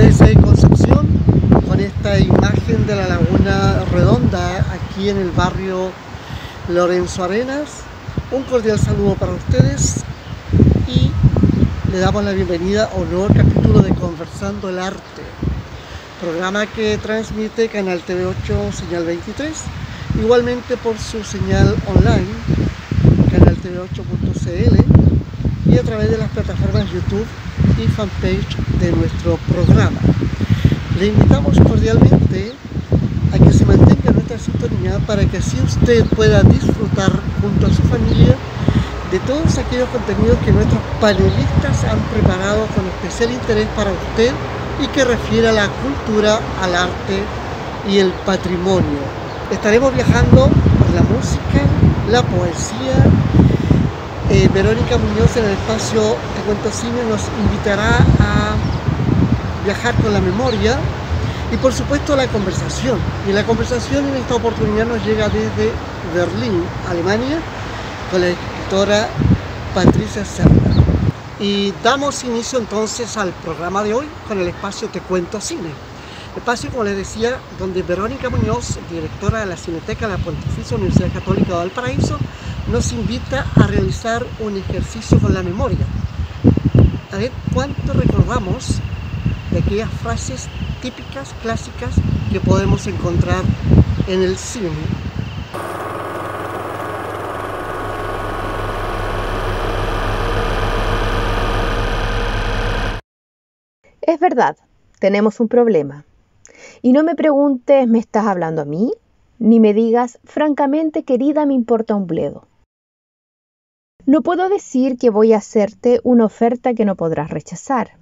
iglesia de Concepción, con esta imagen de la Laguna Redonda aquí en el barrio Lorenzo Arenas. Un cordial saludo para ustedes y le damos la bienvenida a un nuevo capítulo de Conversando el Arte, programa que transmite Canal TV8 Señal 23, igualmente por su señal online, canaltv8.cl, y a través de las plataformas YouTube y fanpage de nuestro programa. Le invitamos cordialmente a que se mantenga nuestra sintonía para que así usted pueda disfrutar junto a su familia de todos aquellos contenidos que nuestros panelistas han preparado con especial interés para usted y que refiere a la cultura, al arte y el patrimonio. Estaremos viajando por la música, la poesía. Verónica Muñoz en el espacio de Cuento Cine nos invitará a viajar con la memoria y por supuesto la conversación. Y la conversación en esta oportunidad nos llega desde Berlín, Alemania, con la escritora Patricia Cerda. Y damos inicio entonces al programa de hoy con el espacio Te Cuento Cine. Espacio, como les decía, donde Verónica Muñoz, directora de la Cineteca de la Pontificia Universidad Católica de Valparaíso, nos invita a realizar un ejercicio con la memoria. A ver cuánto recordamos de aquellas frases típicas, clásicas, que podemos encontrar en el cine. Es verdad, tenemos un problema. Y no me preguntes, ¿me estás hablando a mí? Ni me digas, francamente, querida, me importa un bledo. No puedo decir que voy a hacerte una oferta que no podrás rechazar,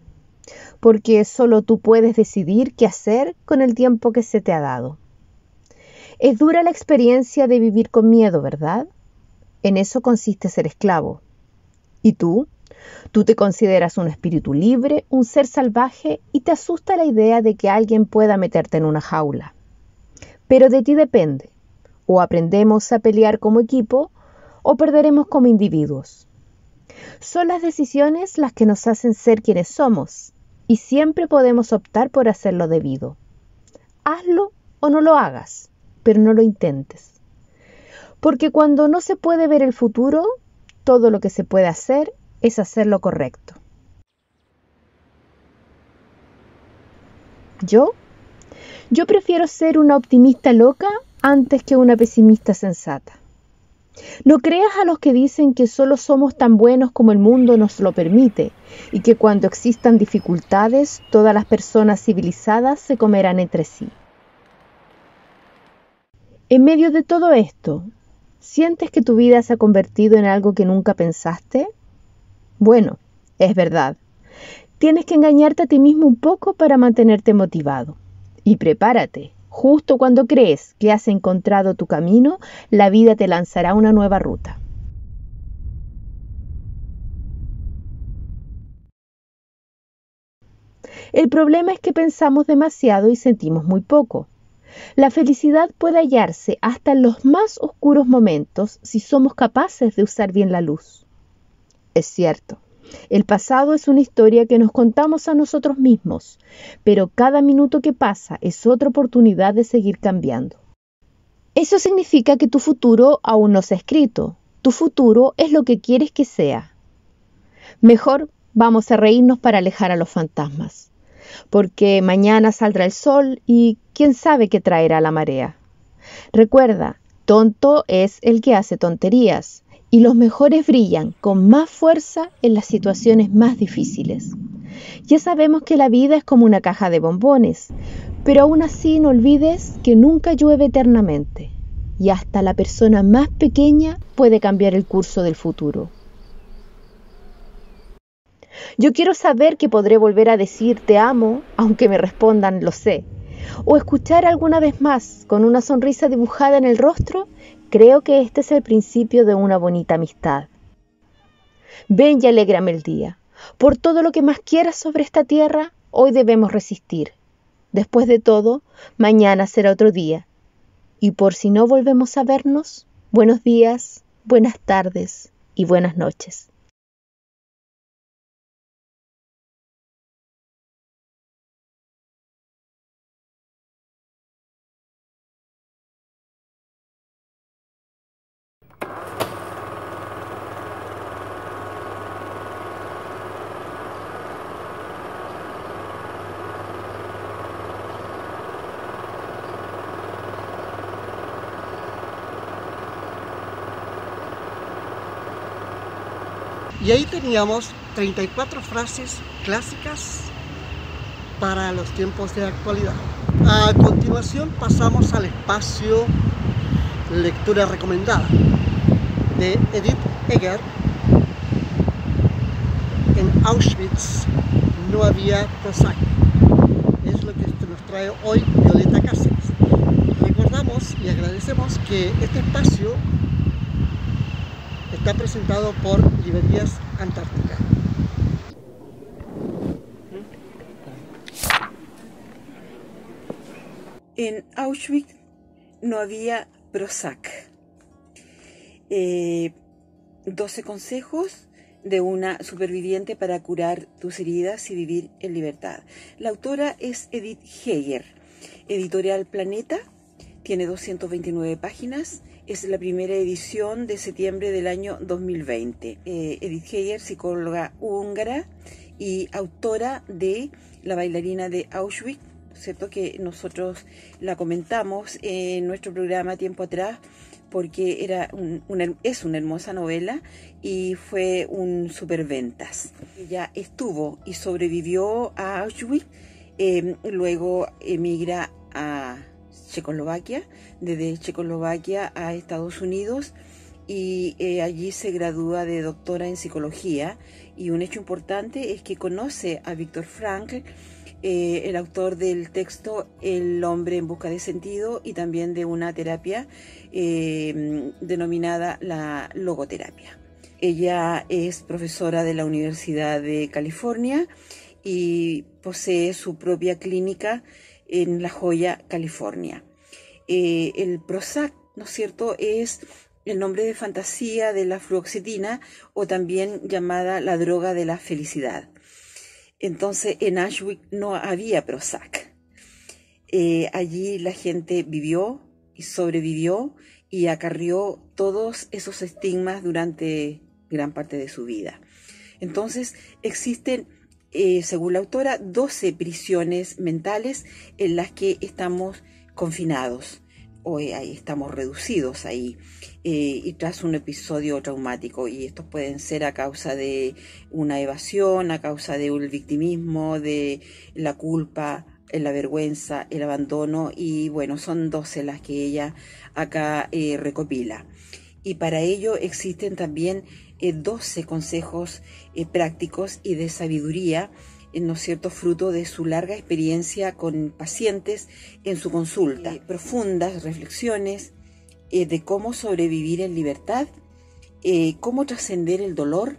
porque solo tú puedes decidir qué hacer con el tiempo que se te ha dado. Es dura la experiencia de vivir con miedo, ¿verdad? En eso consiste ser esclavo. ¿Y tú? Tú te consideras un espíritu libre, un ser salvaje, y te asusta la idea de que alguien pueda meterte en una jaula. Pero de ti depende. O aprendemos a pelear como equipo, o perderemos como individuos. Son las decisiones las que nos hacen ser quienes somos, y siempre podemos optar por hacerlo debido. Hazlo o no lo hagas, pero no lo intentes. Porque cuando no se puede ver el futuro, todo lo que se puede hacer es hacer lo correcto. Yo prefiero ser una optimista loca antes que una pesimista sensata. No creas a los que dicen que solo somos tan buenos como el mundo nos lo permite y que cuando existan dificultades, todas las personas civilizadas se comerán entre sí. En medio de todo esto, ¿sientes que tu vida se ha convertido en algo que nunca pensaste? Bueno, es verdad. Tienes que engañarte a ti mismo un poco para mantenerte motivado. Y prepárate. Justo cuando crees que has encontrado tu camino, la vida te lanzará una nueva ruta. El problema es que pensamos demasiado y sentimos muy poco. La felicidad puede hallarse hasta en los más oscuros momentos si somos capaces de usar bien la luz. Es cierto. El pasado es una historia que nos contamos a nosotros mismos, pero cada minuto que pasa es otra oportunidad de seguir cambiando. Eso significa que tu futuro aún no se ha escrito. Tu futuro es lo que quieres que sea. Mejor vamos a reírnos para alejar a los fantasmas, porque mañana saldrá el sol y quién sabe qué traerá la marea. Recuerda, tonto es el que hace tonterías. Y los mejores brillan con más fuerza en las situaciones más difíciles. Ya sabemos que la vida es como una caja de bombones, pero aún así no olvides que nunca llueve eternamente y hasta la persona más pequeña puede cambiar el curso del futuro. Yo quiero saber que podré volver a decir te amo, aunque me respondan lo sé, o escuchar alguna vez más con una sonrisa dibujada en el rostro. Creo que este es el principio de una bonita amistad. Ven y alégrame el día. Por todo lo que más quieras sobre esta tierra, hoy debemos resistir. Después de todo, mañana será otro día. Y por si no volvemos a vernos, buenos días, buenas tardes y buenas noches. Y ahí teníamos 34 frases clásicas para los tiempos de actualidad. A continuación pasamos al espacio lectura recomendada de Edith Eger. En Auschwitz no había Prozac. Es lo que nos trae hoy Violeta Cáceres. Recordamos y agradecemos que este espacio está presentado por Librerías Antártica. En Auschwitz no había Prozac. 12 consejos de una superviviente para curar tus heridas y vivir en libertad. La autora es Edith Eger, Editorial Planeta, tiene 229 páginas, es la primera edición de septiembre del año 2020. Edith Eger, psicóloga húngara y autora de La bailarina de Auschwitz, ¿cierto? Que nosotros la comentamos en nuestro programa tiempo atrás, porque es una hermosa novela y fue un superventas. Ella estuvo y sobrevivió a Auschwitz, luego emigra a Checoslovaquia, desde Checoslovaquia a Estados Unidos, y allí se gradúa de doctora en psicología. Y un hecho importante es que conoce a Viktor Frankl, el autor del texto El hombre en busca de sentido, y también de una terapia denominada la logoterapia. Ella es profesora de la Universidad de California y posee su propia clínica en La Joya, California. El Prozac, ¿no es cierto?, es el nombre de fantasía de la fluoxetina, o también llamada la droga de la felicidad. Entonces, en Auschwitz no había Prozac. Allí la gente vivió y sobrevivió y acarrió todos esos estigmas durante gran parte de su vida. Entonces, existen, según la autora, 12 prisiones mentales en las que estamos confinados, o ahí estamos reducidos ahí, y tras un episodio traumático. Y estos pueden ser a causa de una evasión, a causa de un victimismo, de la culpa, la vergüenza, el abandono, y bueno, son 12 las que ella acá recopila. Y para ello existen también 12 consejos prácticos y de sabiduría, ¿no es cierto?, fruto de su larga experiencia con pacientes en su consulta. Profundas reflexiones de cómo sobrevivir en libertad, cómo trascender el dolor,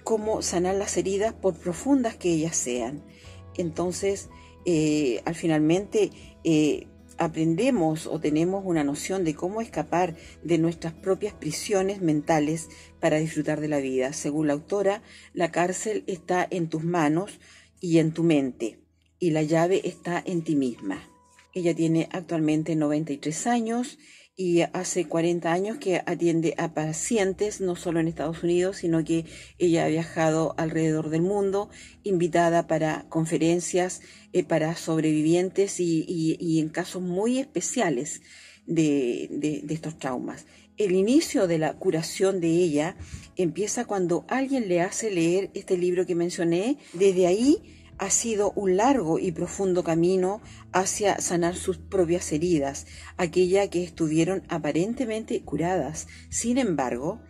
cómo sanar las heridas por profundas que ellas sean. Entonces, finalmente aprendemos o tenemos una noción de cómo escapar de nuestras propias prisiones mentales para disfrutar de la vida. Según la autora, la cárcel está en tus manos y en tu mente, y la llave está en ti misma. Ella tiene actualmente 93 años y hace 40 años que atiende a pacientes, no solo en Estados Unidos, sino que ella ha viajado alrededor del mundo, invitada para conferencias para sobrevivientes y en casos muy especiales de estos traumas. El inicio de la curación de ella empieza cuando alguien le hace leer este libro que mencioné. Desde ahí ha sido un largo y profundo camino hacia sanar sus propias heridas, aquellas que estuvieron aparentemente curadas. Sin embargo,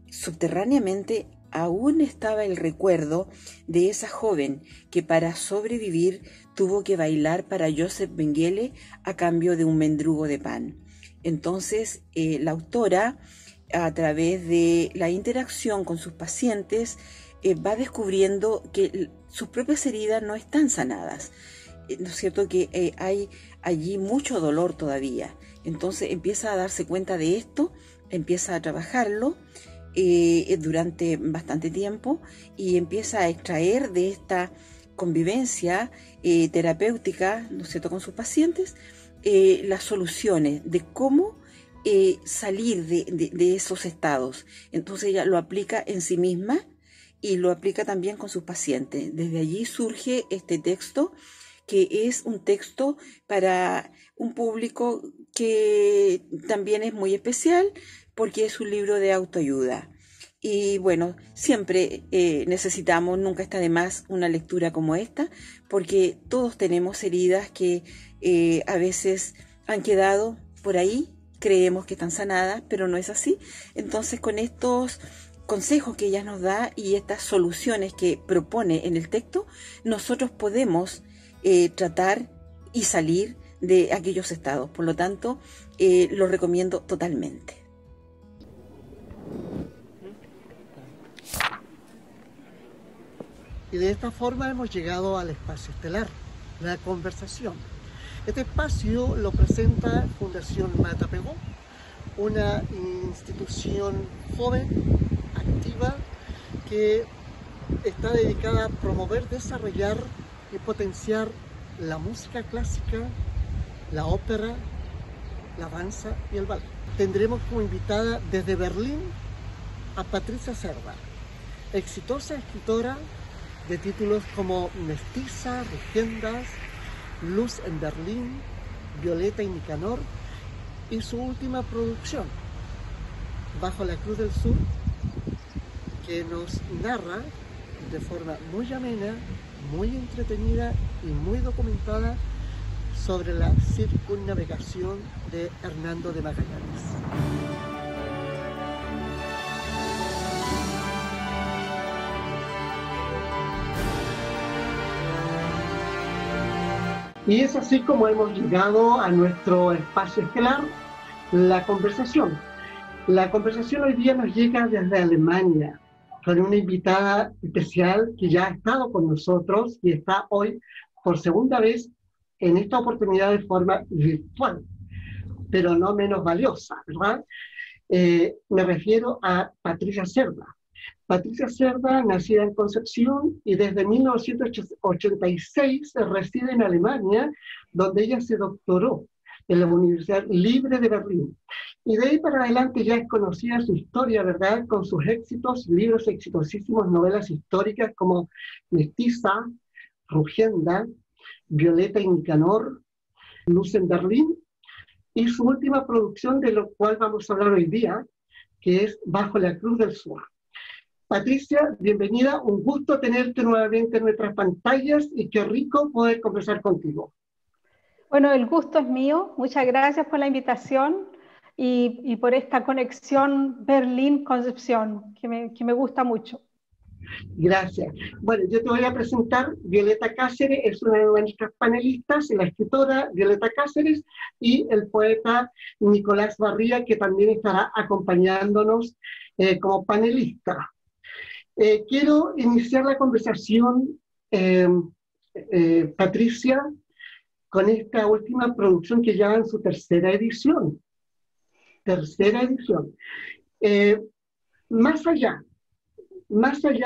subterráneamente aún estaba el recuerdo de esa joven que para sobrevivir tuvo que bailar para Joseph Mengele a cambio de un mendrugo de pan. Entonces, la autora, a través de la interacción con sus pacientes, va descubriendo que sus propias heridas no están sanadas. ¿No es cierto?, que hay allí mucho dolor todavía. Entonces empieza a darse cuenta de esto, empieza a trabajarlo durante bastante tiempo, y empieza a extraer de esta convivencia terapéutica, ¿no es cierto?, con sus pacientes, las soluciones de cómo salir de esos estados. Entonces ella lo aplica en sí misma y lo aplica también con sus pacientes. Desde allí surge este texto, que es un texto para un público que también es muy especial, porque es un libro de autoayuda. Y bueno, siempre necesitamos, nunca está de más una lectura como esta, porque todos tenemos heridas que a veces han quedado por ahí, creemos que están sanadas, pero no es así. Entonces, con estos consejos que ella nos da y estas soluciones que propone en el texto, nosotros podemos tratar y salir de aquellos estados. Por lo tanto, lo recomiendo totalmente. Y de esta forma hemos llegado al espacio estelar, la conversación. Este espacio lo presenta Fundación Matapego, una institución joven, activa, que está dedicada a promover, desarrollar y potenciar la música clásica, la ópera, la danza y el ballet. Tendremos como invitada desde Berlín a Patricia Cerda, exitosa escritora de títulos como Mestiza, Rugiendas, Luz en Berlín, Violeta y Nicanor, y su última producción, Bajo la Cruz del Sur, que nos narra de forma muy amena, muy entretenida y muy documentada sobre la circunnavegación de Hernando de Magallanes. Y es así como hemos llegado a nuestro espacio estelar, la conversación. La conversación hoy día nos llega desde Alemania, con una invitada especial que ya ha estado con nosotros y está hoy por segunda vez en esta oportunidad de forma virtual, pero no menos valiosa, ¿verdad? Me refiero a Patricia Cerda. Patricia Cerda, nacida en Concepción y desde 1986 reside en Alemania, donde ella se doctoró en la Universidad Libre de Berlín. Y de ahí para adelante ya es conocida su historia, ¿verdad? Con sus éxitos, libros exitosísimos, novelas históricas como Mestiza, Rugienda, Violeta y Nicanor, Luz en Berlín, y su última producción, de lo cual vamos a hablar hoy día, que es Bajo la Cruz del Sur. Patricia, bienvenida, un gusto tenerte nuevamente en nuestras pantallas y qué rico poder conversar contigo. Bueno, el gusto es mío, muchas gracias por la invitación y por esta conexión Berlín-Concepción, que me gusta mucho. Gracias. Bueno, yo te voy a presentar. Violeta Cáceres es una de nuestras panelistas, la escritora Violeta Cáceres y el poeta Nicolás Barría, que también estará acompañándonos como panelista. Quiero iniciar la conversación, Patricia, con esta última producción que ya va en su tercera edición. Más allá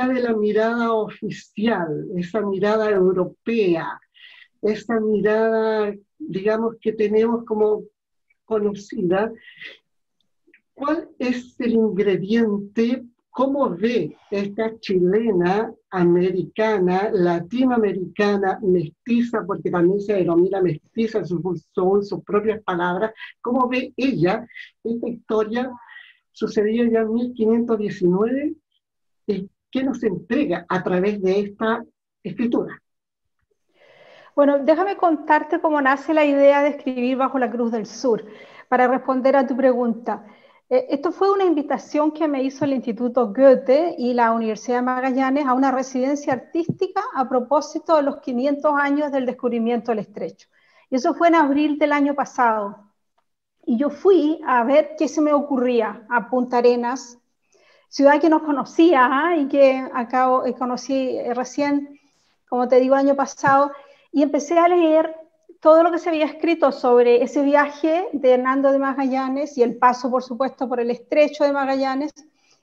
de la mirada oficial, esa mirada europea, esa mirada, digamos, que tenemos como conocida, ¿cuál es el ingrediente? ¿Cómo ve esta chilena, americana, latinoamericana, mestiza, porque también se denomina mestiza según sus propias palabras? ¿Cómo ve ella esta historia sucedida ya en 1519? ¿Y qué nos entrega a través de esta escritura? Bueno, déjame contarte cómo nace la idea de escribir Bajo la Cruz del Sur, para responder a tu pregunta. Esto fue una invitación que me hizo el Instituto Goethe y la Universidad de Magallanes a una residencia artística a propósito de los 500 años del descubrimiento del estrecho. Y eso fue en abril del año pasado. Y yo fui a ver qué se me ocurría a Punta Arenas, ciudad que no conocía y que conocí recién, como te digo, el año pasado, y empecé a leer todo lo que se había escrito sobre ese viaje de Hernando de Magallanes y el paso, por supuesto, por el estrecho de Magallanes,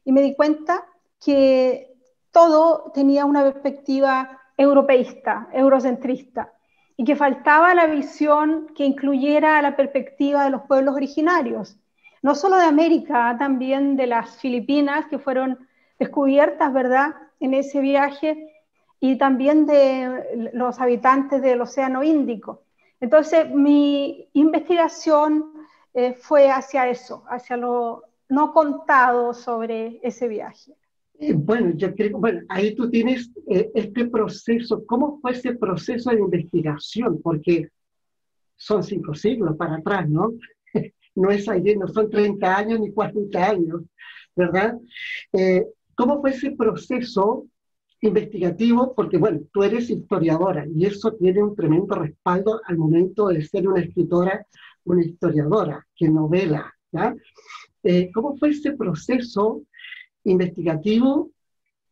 y me di cuenta que todo tenía una perspectiva europeísta, eurocentrista, y que faltaba la visión que incluyera la perspectiva de los pueblos originarios, no solo de América, también de las Filipinas, que fueron descubiertas, ¿verdad?, en ese viaje, y también de los habitantes del Océano Índico. Entonces, mi investigación fue hacia eso, hacia lo no contado sobre ese viaje. Bueno, yo creo, bueno, ahí tú tienes este proceso. ¿Cómo fue ese proceso de investigación? Porque son 5 siglos para atrás, ¿no? No es ayer, no son 30 años ni 40 años, ¿verdad? Eh, ¿Cómo fue ese proceso investigativo? Porque, bueno, tú eres historiadora y eso tiene un tremendo respaldo al momento de ser una escritora, una historiadora que novela, ¿ya? ¿Cómo fue ese proceso investigativo?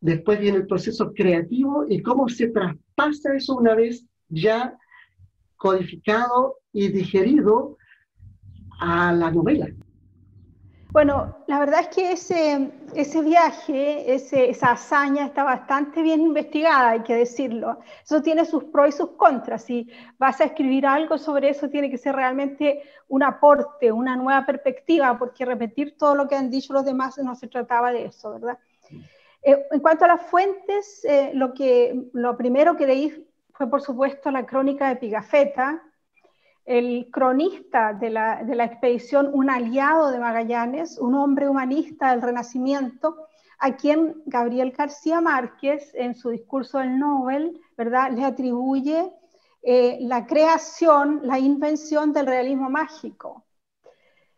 Después viene el proceso creativo y cómo se traspasa eso una vez ya codificado y digerido a la novela. Bueno, la verdad es que ese viaje, esa hazaña está bastante bien investigada, hay que decirlo. Eso tiene sus pros y sus contras. Si vas a escribir algo sobre eso, tiene que ser realmente un aporte, una nueva perspectiva, porque repetir todo lo que han dicho los demás no se trataba de eso, ¿verdad? En cuanto a las fuentes, lo primero que leí fue, por supuesto, la crónica de Pigafetta, el cronista de la expedición, un aliado de Magallanes, un hombre humanista del Renacimiento, a quien Gabriel García Márquez, en su discurso del Nobel, ¿verdad?, le atribuye la creación, la invención del realismo mágico.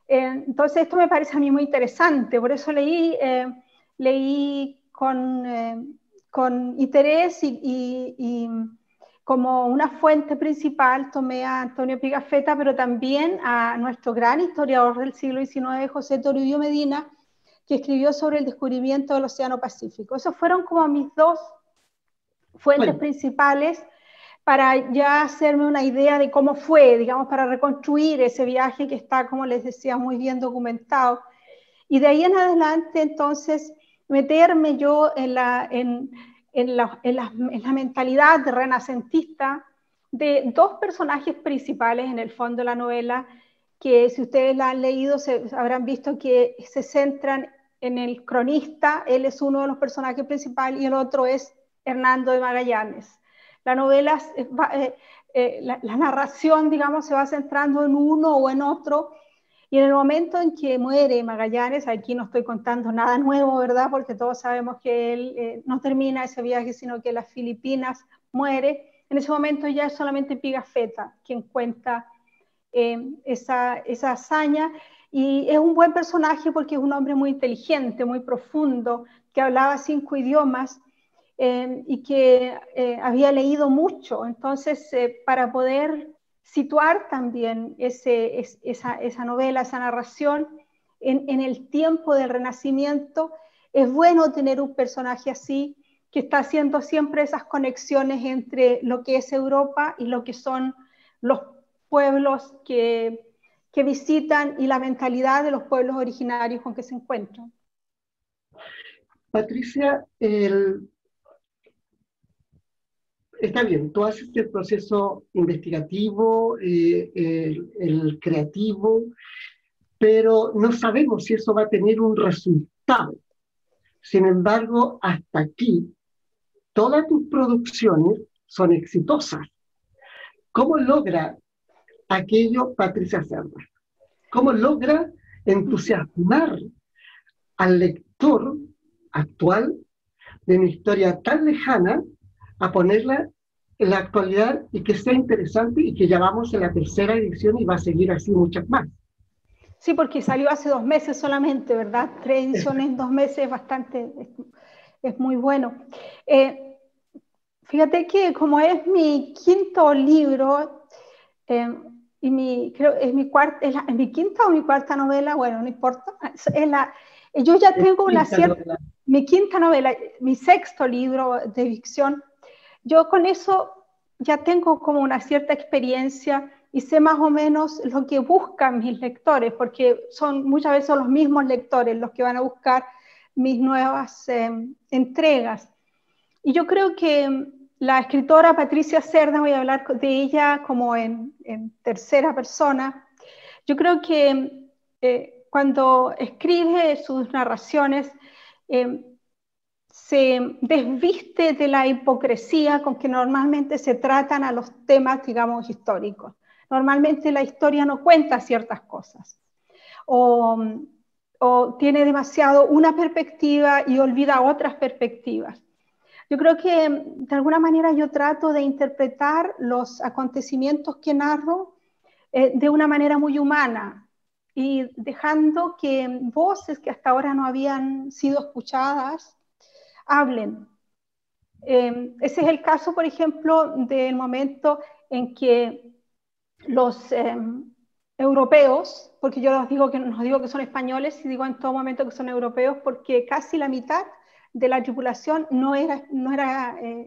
Entonces, esto me parece a mí muy interesante, por eso leí con interés y como una fuente principal tomé a Antonio Pigafetta, pero también a nuestro gran historiador del siglo XIX, José Toribio Medina, que escribió sobre el descubrimiento del Océano Pacífico. Esos fueron como mis dos fuentes principales para ya hacerme una idea de cómo fue, digamos, para reconstruir ese viaje que está, como les decía, muy bien documentado. Y de ahí en adelante, entonces, meterme yo en la mentalidad renacentista de dos personajes principales en el fondo de la novela, que si ustedes la han leído habrán visto que se centran en el cronista. Él es uno de los personajes principales y el otro es Hernando de Magallanes. La novela, la narración, digamos, se va centrando en uno o en otro, y en el momento en que muere Magallanes, aquí no estoy contando nada nuevo, ¿verdad? Porque todos sabemos que él no termina ese viaje, sino que en las Filipinas muere. En ese momento ya es solamente Pigafetta quien cuenta esa hazaña, y es un buen personaje porque es un hombre muy inteligente, muy profundo, que hablaba 5 idiomas y que había leído mucho. Entonces, para poder situar también esa novela, esa narración en el tiempo del Renacimiento, es bueno tener un personaje así, que está haciendo siempre esas conexiones entre lo que es Europa y lo que son los pueblos que visitan y la mentalidad de los pueblos originarios con que se encuentran. Patricia, está bien, tú haces el proceso investigativo, el creativo, pero no sabemos si eso va a tener un resultado. Sin embargo, hasta aquí, todas tus producciones son exitosas. ¿Cómo logra aquello Patricia Cerda? ¿Cómo logra entusiasmar al lector actual de una historia tan lejana a ponerla en la actualidad y que sea interesante, y que ya vamos en la 3ª edición y va a seguir así muchas más? Sí, porque salió hace 2 meses solamente, ¿verdad? 3 ediciones en 2 meses es muy bueno. Fíjate que como es mi 5.º libro, y creo es mi quinta o mi cuarta novela, bueno, no importa, yo ya tengo una cierta, mi 5.ª novela, mi 6.º libro de ficción, yo con eso ya tengo como una cierta experiencia y sé más o menos lo que buscan mis lectores, porque son muchas veces los mismos lectores los que van a buscar mis nuevas entregas. Y yo creo que la escritora Patricia Cerda, voy a hablar de ella como en 3ª persona, yo creo que cuando escribe sus narraciones se desviste de la hipocresía con que normalmente se tratan a los temas, digamos, históricos. Normalmente la historia no cuenta ciertas cosas, o o tiene demasiado una perspectiva y olvida otras perspectivas. Yo creo que de alguna manera yo trato de interpretar los acontecimientos que narro de una manera muy humana y dejando que voces que hasta ahora no habían sido escuchadas hablen. Ese es el caso, por ejemplo, del momento en que los europeos, porque yo no digo que son españoles, y digo en todo momento que son europeos, porque casi la mitad de la tripulación no era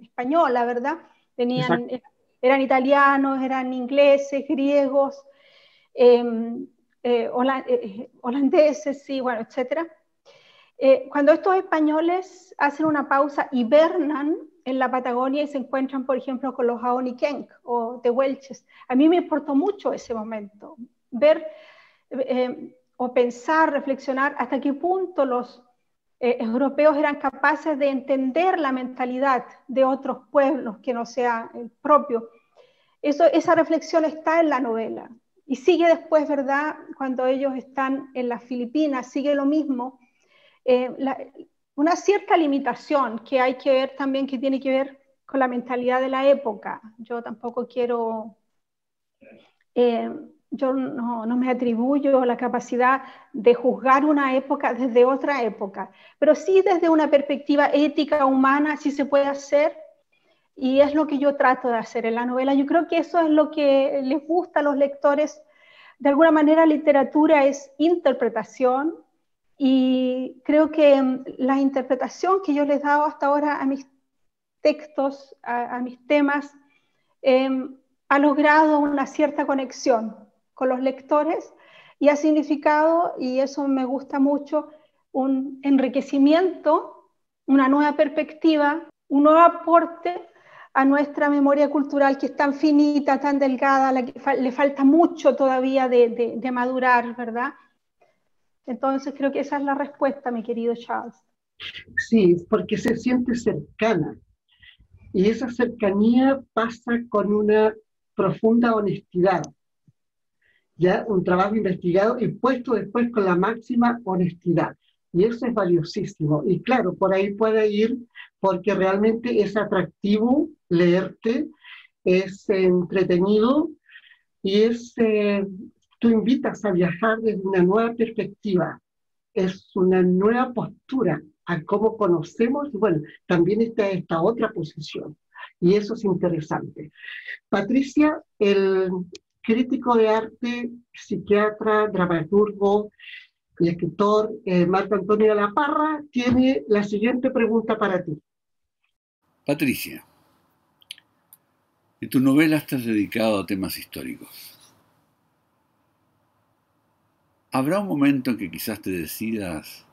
española, ¿verdad? Eran italianos, eran ingleses, griegos, holandeses, sí, bueno, etcétera. Cuando estos españoles hacen una pausa, hibernan en la Patagonia y se encuentran, por ejemplo, con los Aonikenk o tehuelches. A mí me importó mucho ese momento, ver o pensar, reflexionar hasta qué punto los europeos eran capaces de entender la mentalidad de otros pueblos que no sea el propio. Esa reflexión está en la novela. Y sigue después, ¿verdad? Cuando ellos están en las Filipinas, sigue lo mismo. Una cierta limitación que hay que ver también, que tiene que ver con la mentalidad de la época. Yo tampoco quiero, yo no me atribuyo la capacidad de juzgar una época desde otra época, pero sí desde una perspectiva ética, humana, sí se puede hacer, y es lo que yo trato de hacer en la novela. Yo creo que eso es lo que les gusta a los lectores. De alguna manera, literatura es interpretación, y creo que la interpretación que yo les he dado hasta ahora a mis textos, a mis temas, ha logrado una cierta conexión con los lectores y ha significado, y eso me gusta mucho, un enriquecimiento, una nueva perspectiva, un nuevo aporte a nuestra memoria cultural, que es tan finita, tan delgada, a la que le falta mucho todavía de madurar, ¿verdad? Entonces creo que esa es la respuesta, mi querido Charles. Sí, porque se siente cercana. Y esa cercanía pasa con una profunda honestidad. Ya un trabajo investigado y puesto después con la máxima honestidad. Y eso es valiosísimo. Y claro, por ahí puede ir porque realmente es atractivo leerte, es entretenido y tú invitas a viajar desde una nueva perspectiva. Es una nueva postura a cómo conocemos, y bueno, también está esta otra posición. Y eso es interesante. Patricia, el crítico de arte, psiquiatra, dramaturgo y escritor Marco Antonio de la Parra tiene la siguiente pregunta para ti. Patricia, en tu novela estás dedicado a temas históricos. ¿Habrá un momento en que quizás te decidas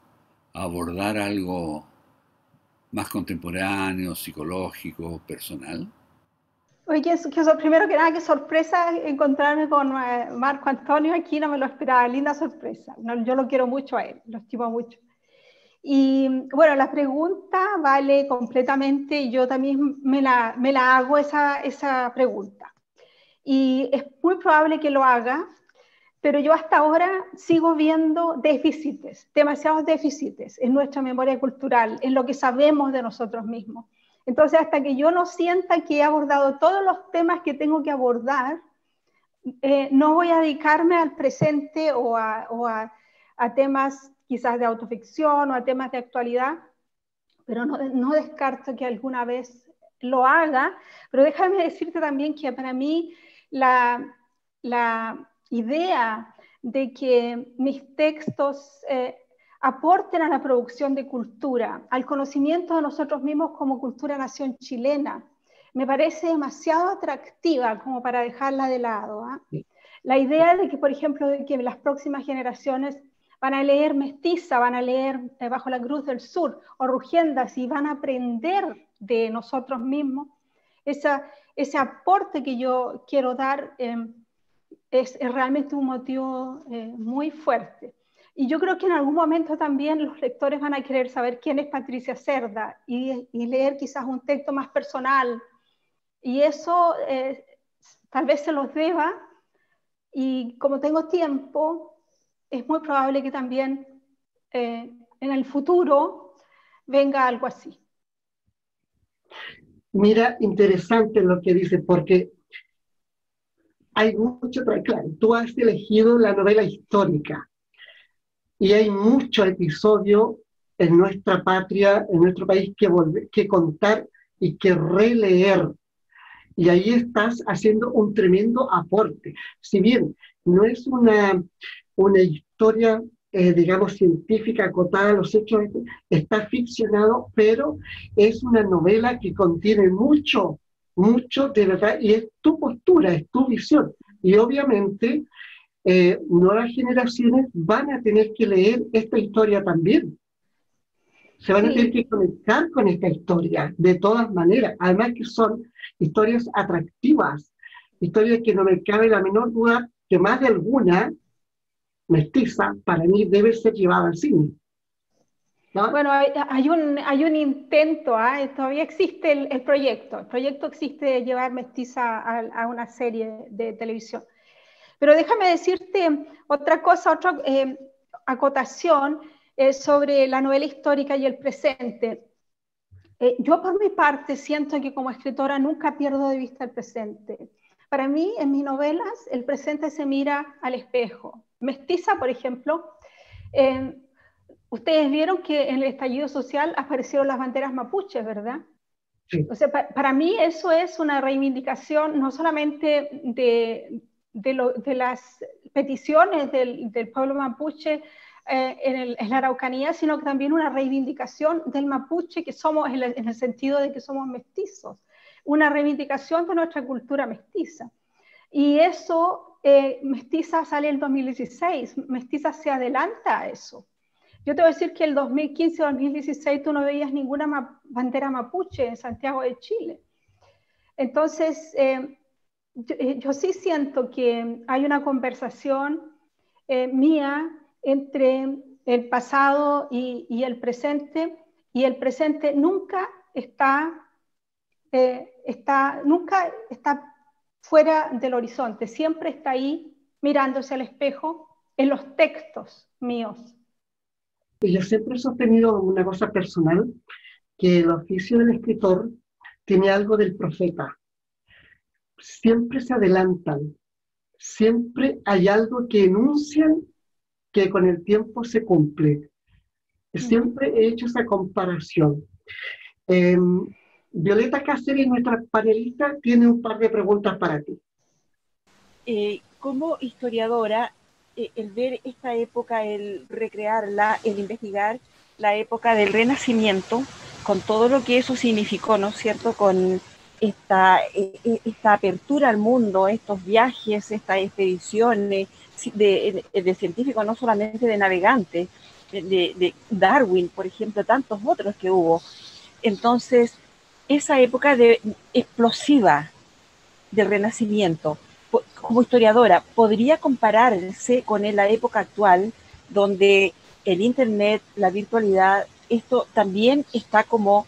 a abordar algo más contemporáneo, psicológico, personal? Oye, primero que nada, qué sorpresa encontrarme con Marco Antonio aquí, no me lo esperaba, linda sorpresa. No, yo lo quiero mucho a él, lo estimo mucho. Y bueno, la pregunta vale completamente, y yo también me la hago esa pregunta. Y es muy probable que lo haga, pero yo hasta ahora sigo viendo déficits, demasiados déficits en nuestra memoria cultural, en lo que sabemos de nosotros mismos. Entonces, hasta que yo no sienta que he abordado todos los temas que tengo que abordar, no voy a dedicarme al presente o a temas quizás de autoficción o a temas de actualidad, pero no descarto que alguna vez lo haga. Pero déjame decirte también que para mí la idea de que mis textos aporten a la producción de cultura, al conocimiento de nosotros mismos como cultura nación chilena, me parece demasiado atractiva como para dejarla de lado. ¿Eh? La idea de que, por ejemplo, de que las próximas generaciones van a leer Mestiza, van a leer Bajo la Cruz del Sur o Rugiendas y van a aprender de nosotros mismos, ese aporte que yo quiero dar es realmente un motivo muy fuerte. Y yo creo que en algún momento también los lectores van a querer saber quién es Patricia Cerda y leer quizás un texto más personal. Y eso tal vez se los deba, y como tengo tiempo, es muy probable que también en el futuro venga algo así. Mira, interesante lo que dice, porque hay mucho, claro, tú has elegido la novela histórica y hay mucho episodio en nuestra patria, en nuestro país que contar y que releer. Y ahí estás haciendo un tremendo aporte. Si bien no es una historia, digamos, científica acotada a los hechos, está ficcionado, pero es una novela que contiene mucho, mucho de verdad, y es tu postura, es tu visión. Y obviamente nuevas generaciones van a tener que leer esta historia también. Se van a tener que conectar con esta historia, de todas maneras. Además que son historias atractivas, historias que no me cabe la menor duda que más de alguna mestiza, para mí, debe ser llevada al cine, ¿no? Bueno, hay un intento, todavía existe el proyecto. El proyecto existe de llevar mestiza a una serie de televisión. Pero déjame decirte otra cosa, otra acotación sobre la novela histórica y el presente. Yo por mi parte siento que como escritora nunca pierdo de vista el presente. Para mí, en mis novelas, el presente se mira al espejo. Mestiza, por ejemplo, ustedes vieron que en el estallido social aparecieron las banderas mapuches, ¿verdad? Sí. O sea, para mí eso es una reivindicación no solamente de las peticiones del pueblo mapuche en la Araucanía, sino que también una reivindicación del mapuche que somos en el sentido de que somos mestizos, una reivindicación de nuestra cultura mestiza. Y eso, Mestiza sale en 2016, Mestiza se adelanta a eso. Yo te voy a decir que el 2015-2016 tú no veías ninguna bandera mapuche en Santiago de Chile. Entonces, yo sí siento que hay una conversación mía entre el pasado y el presente nunca nunca está fuera del horizonte, siempre está ahí mirándose al espejo en los textos míos. Y yo siempre he sostenido una cosa personal, que el oficio del escritor tiene algo del profeta. Siempre se adelantan, siempre hay algo que enuncian que con el tiempo se cumple. Siempre he hecho esa comparación. Violeta Cáceres, nuestra panelista, tiene un par de preguntas para ti. Como historiadora, el ver esta época, el recrearla, el investigar la época del Renacimiento, con todo lo que eso significó, ¿no es cierto?, con esta apertura al mundo, estos viajes, estas expediciones de científicos, no solamente de navegantes, de Darwin, por ejemplo, tantos otros que hubo. Entonces, esa época explosiva del Renacimiento, como historiadora, ¿podría compararse con la época actual, donde el Internet, la virtualidad, esto también está como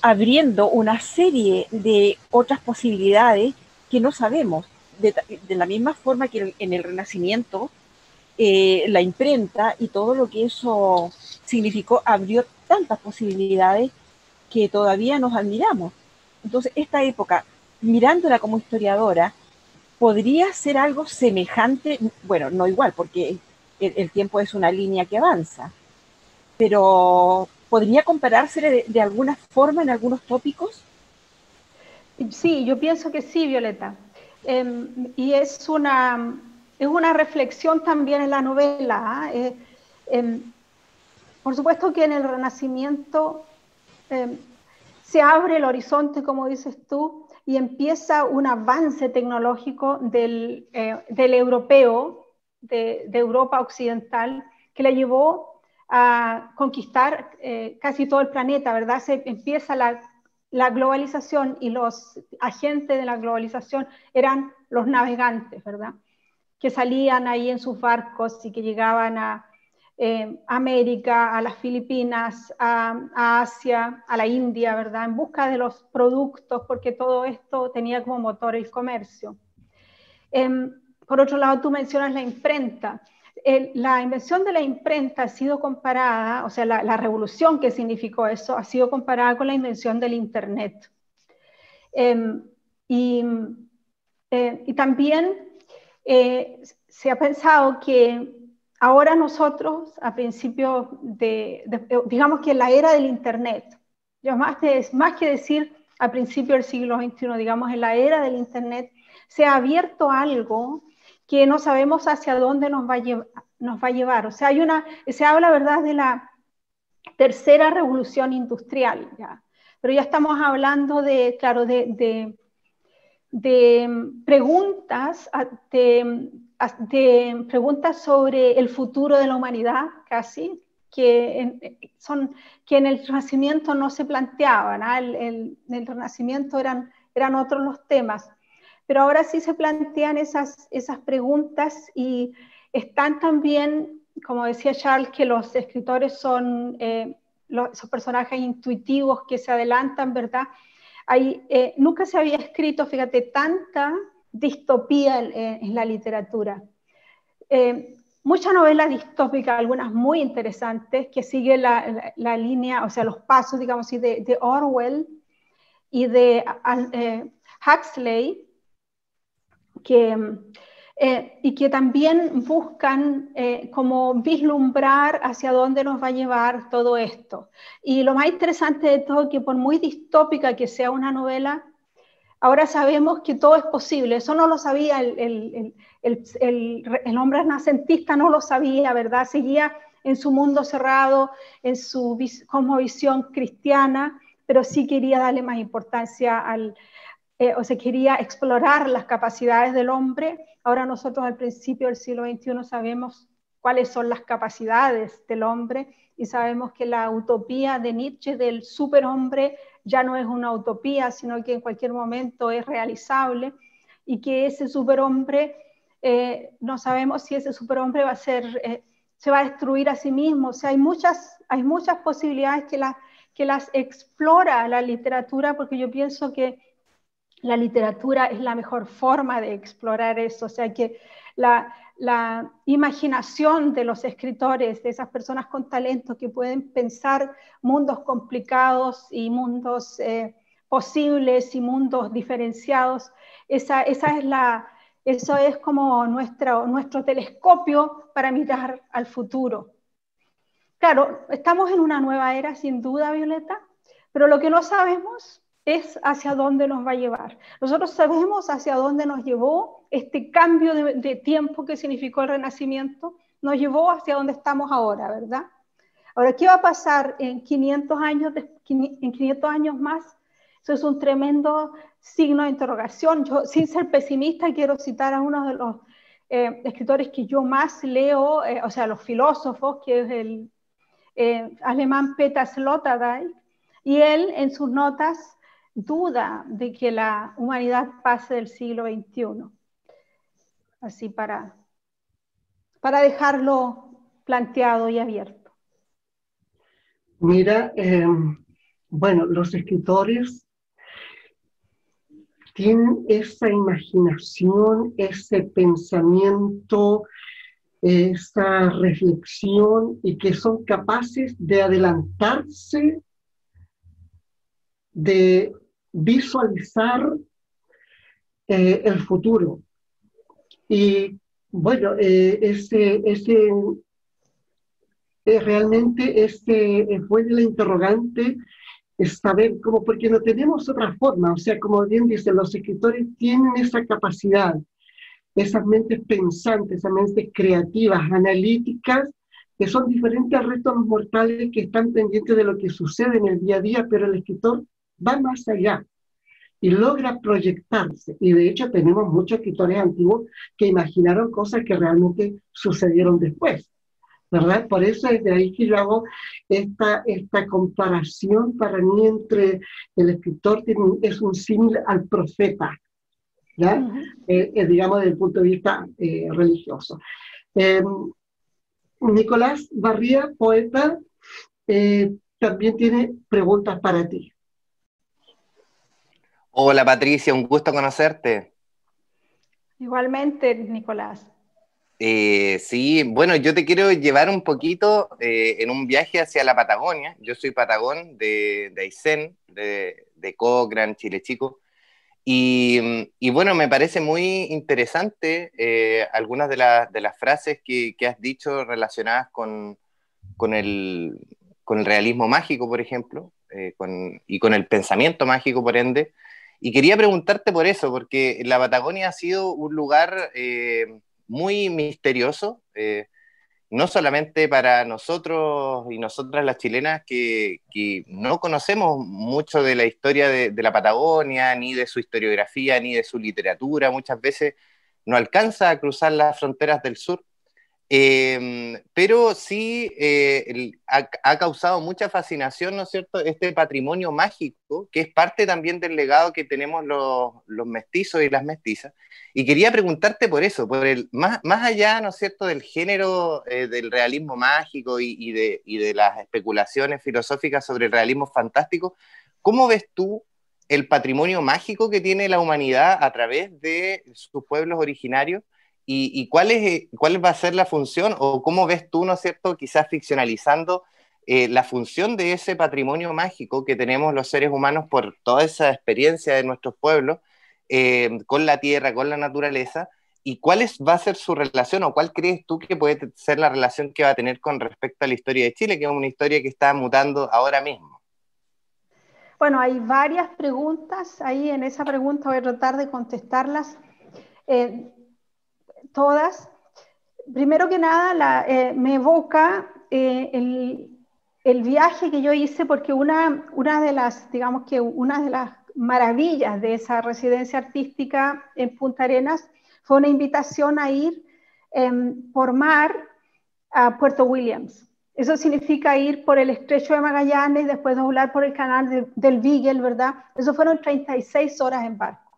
abriendo una serie de otras posibilidades que no sabemos? De la misma forma que en el Renacimiento, la imprenta y todo lo que eso significó abrió tantas posibilidades que todavía nos admiramos. Entonces, esta época, mirándola como historiadora, podría ser algo semejante, bueno, no igual, porque el tiempo es una línea que avanza, pero ¿podría compararse de alguna forma en algunos tópicos? Sí, yo pienso que sí, Violeta. Y es una reflexión también en la novela. Por supuesto que en el Renacimiento se abre el horizonte, como dices tú, y empieza un avance tecnológico del europeo, de Europa occidental, que la llevó a conquistar casi todo el planeta, ¿verdad? Se empieza la globalización y los agentes de la globalización eran los navegantes, ¿verdad? Que salían ahí en sus barcos y que llegaban a América, a las Filipinas, a Asia, a la India, ¿verdad? En busca de los productos, porque todo esto tenía como motor el comercio. Por otro lado, tú mencionas la imprenta. La invención de la imprenta ha sido comparada, o sea, la revolución que significó eso, ha sido comparada con la invención del Internet. Y también se ha pensado que ahora nosotros, a principios digamos que en la era del Internet, más que decir a principios del siglo XXI, digamos en la era del Internet, se ha abierto algo que no sabemos hacia dónde nos va a llevar. O sea, se habla, ¿verdad?, de la tercera revolución industrial, ¿ya? Pero ya estamos hablando de, claro, de preguntas, de preguntas sobre el futuro de la humanidad, casi, que en el Renacimiento no se planteaban, ¿no? En el Renacimiento eran otros los temas, pero ahora sí se plantean esas preguntas y están también, como decía Charles, que los escritores son esos personajes intuitivos que se adelantan, ¿verdad? Nunca se había escrito, fíjate, tanta distopía en la literatura. Muchas novelas distópicas, algunas muy interesantes, que siguen la línea, o sea, los pasos, digamos así, de Orwell y de Huxley, y que también buscan como vislumbrar hacia dónde nos va a llevar todo esto. Y lo más interesante de todo es que por muy distópica que sea una novela, ahora sabemos que todo es posible. Eso no lo sabía el hombre renacentista, no lo sabía, ¿verdad? Seguía en su mundo cerrado, en su cosmovisión cristiana, pero sí quería darle más importancia o sea, quería explorar las capacidades del hombre. Ahora nosotros al principio del siglo XXI sabemos cuáles son las capacidades del hombre y sabemos que la utopía de Nietzsche del superhombre ya no es una utopía, sino que en cualquier momento es realizable y que ese superhombre, no sabemos si ese superhombre se va a destruir a sí mismo. O sea, hay muchas posibilidades que las explora la literatura, porque yo pienso que la literatura es la mejor forma de explorar eso. O sea, que la imaginación de los escritores, de esas personas con talento que pueden pensar mundos complicados y mundos posibles y mundos diferenciados, eso es como nuestro telescopio para mirar al futuro. Claro, estamos en una nueva era, sin duda, Violeta, pero lo que no sabemos es hacia dónde nos va a llevar. Nosotros sabemos hacia dónde nos llevó este cambio de tiempo que significó el Renacimiento, nos llevó hacia donde estamos ahora, ¿verdad? Ahora, ¿qué va a pasar en 500 años más? Eso es un tremendo signo de interrogación. Yo, sin ser pesimista, quiero citar a uno de los escritores que yo más leo, o sea, los filósofos, que es el alemán Peter Sloterdijk, y él en sus notas duda de que la humanidad pase del siglo XXI. Así para dejarlo planteado y abierto. Mira, bueno, los escritores tienen esa imaginación, ese pensamiento, esa reflexión y que son capaces de adelantarse, de visualizar el futuro. Y bueno, realmente fue la interrogante, es saber cómo, porque no tenemos otra forma, o sea, como bien dice, los escritores tienen esa capacidad, esas mentes pensantes, esas mentes creativas, analíticas, que son diferentes al resto de los mortales que están pendientes de lo que sucede en el día a día, pero el escritor va más allá y logra proyectarse. Y de hecho tenemos muchos escritores antiguos que imaginaron cosas que realmente sucedieron después, ¿verdad? Por eso es de ahí que yo hago esta comparación para mí entre el escritor, es un símil al profeta, ¿ya? Digamos desde el punto de vista religioso. Nicolás Barría, poeta, también tiene preguntas para ti. Hola Patricia, un gusto conocerte. Igualmente, Nicolás. Sí, bueno, yo te quiero llevar un poquito en un viaje hacia la Patagonia. Yo soy patagón de Aysén, de Cochrane, Chile Chico. Y bueno, me parece muy interesante algunas de las frases que has dicho relacionadas con el, con el realismo mágico, por ejemplo, y con el pensamiento mágico, por ende. Y quería preguntarte por eso, porque la Patagonia ha sido un lugar muy misterioso, no solamente para nosotros y nosotras las chilenas que no conocemos mucho de la historia de la Patagonia, ni de su historiografía, ni de su literatura, muchas veces no alcanza a cruzar las fronteras del sur. Pero sí ha causado mucha fascinación, ¿no es cierto?, este patrimonio mágico, que es parte también del legado que tenemos los mestizos y las mestizas. Y quería preguntarte por eso, más allá, ¿no es cierto?, del género del realismo mágico y de las especulaciones filosóficas sobre el realismo fantástico, ¿cómo ves tú el patrimonio mágico que tiene la humanidad a través de sus pueblos originarios? ¿Y cuál va a ser la función, o cómo ves tú, ¿no es cierto?, quizás ficcionalizando la función de ese patrimonio mágico que tenemos los seres humanos por toda esa experiencia de nuestros pueblos con la tierra, con la naturaleza, y va a ser su relación, o cuál crees tú que puede ser la relación que va a tener con respecto a la historia de Chile, que es una historia que está mutando ahora mismo? Bueno, hay varias preguntas ahí en esa pregunta, voy a tratar de contestarlas. Todas. Primero que nada, me evoca el viaje que yo hice, porque una de las, digamos que una de las maravillas de esa residencia artística en Punta Arenas fue una invitación a ir por mar a Puerto Williams. Eso significa ir por el Estrecho de Magallanes, después doblar por el canal del Beagle, ¿verdad? Eso fueron 36 horas en barco.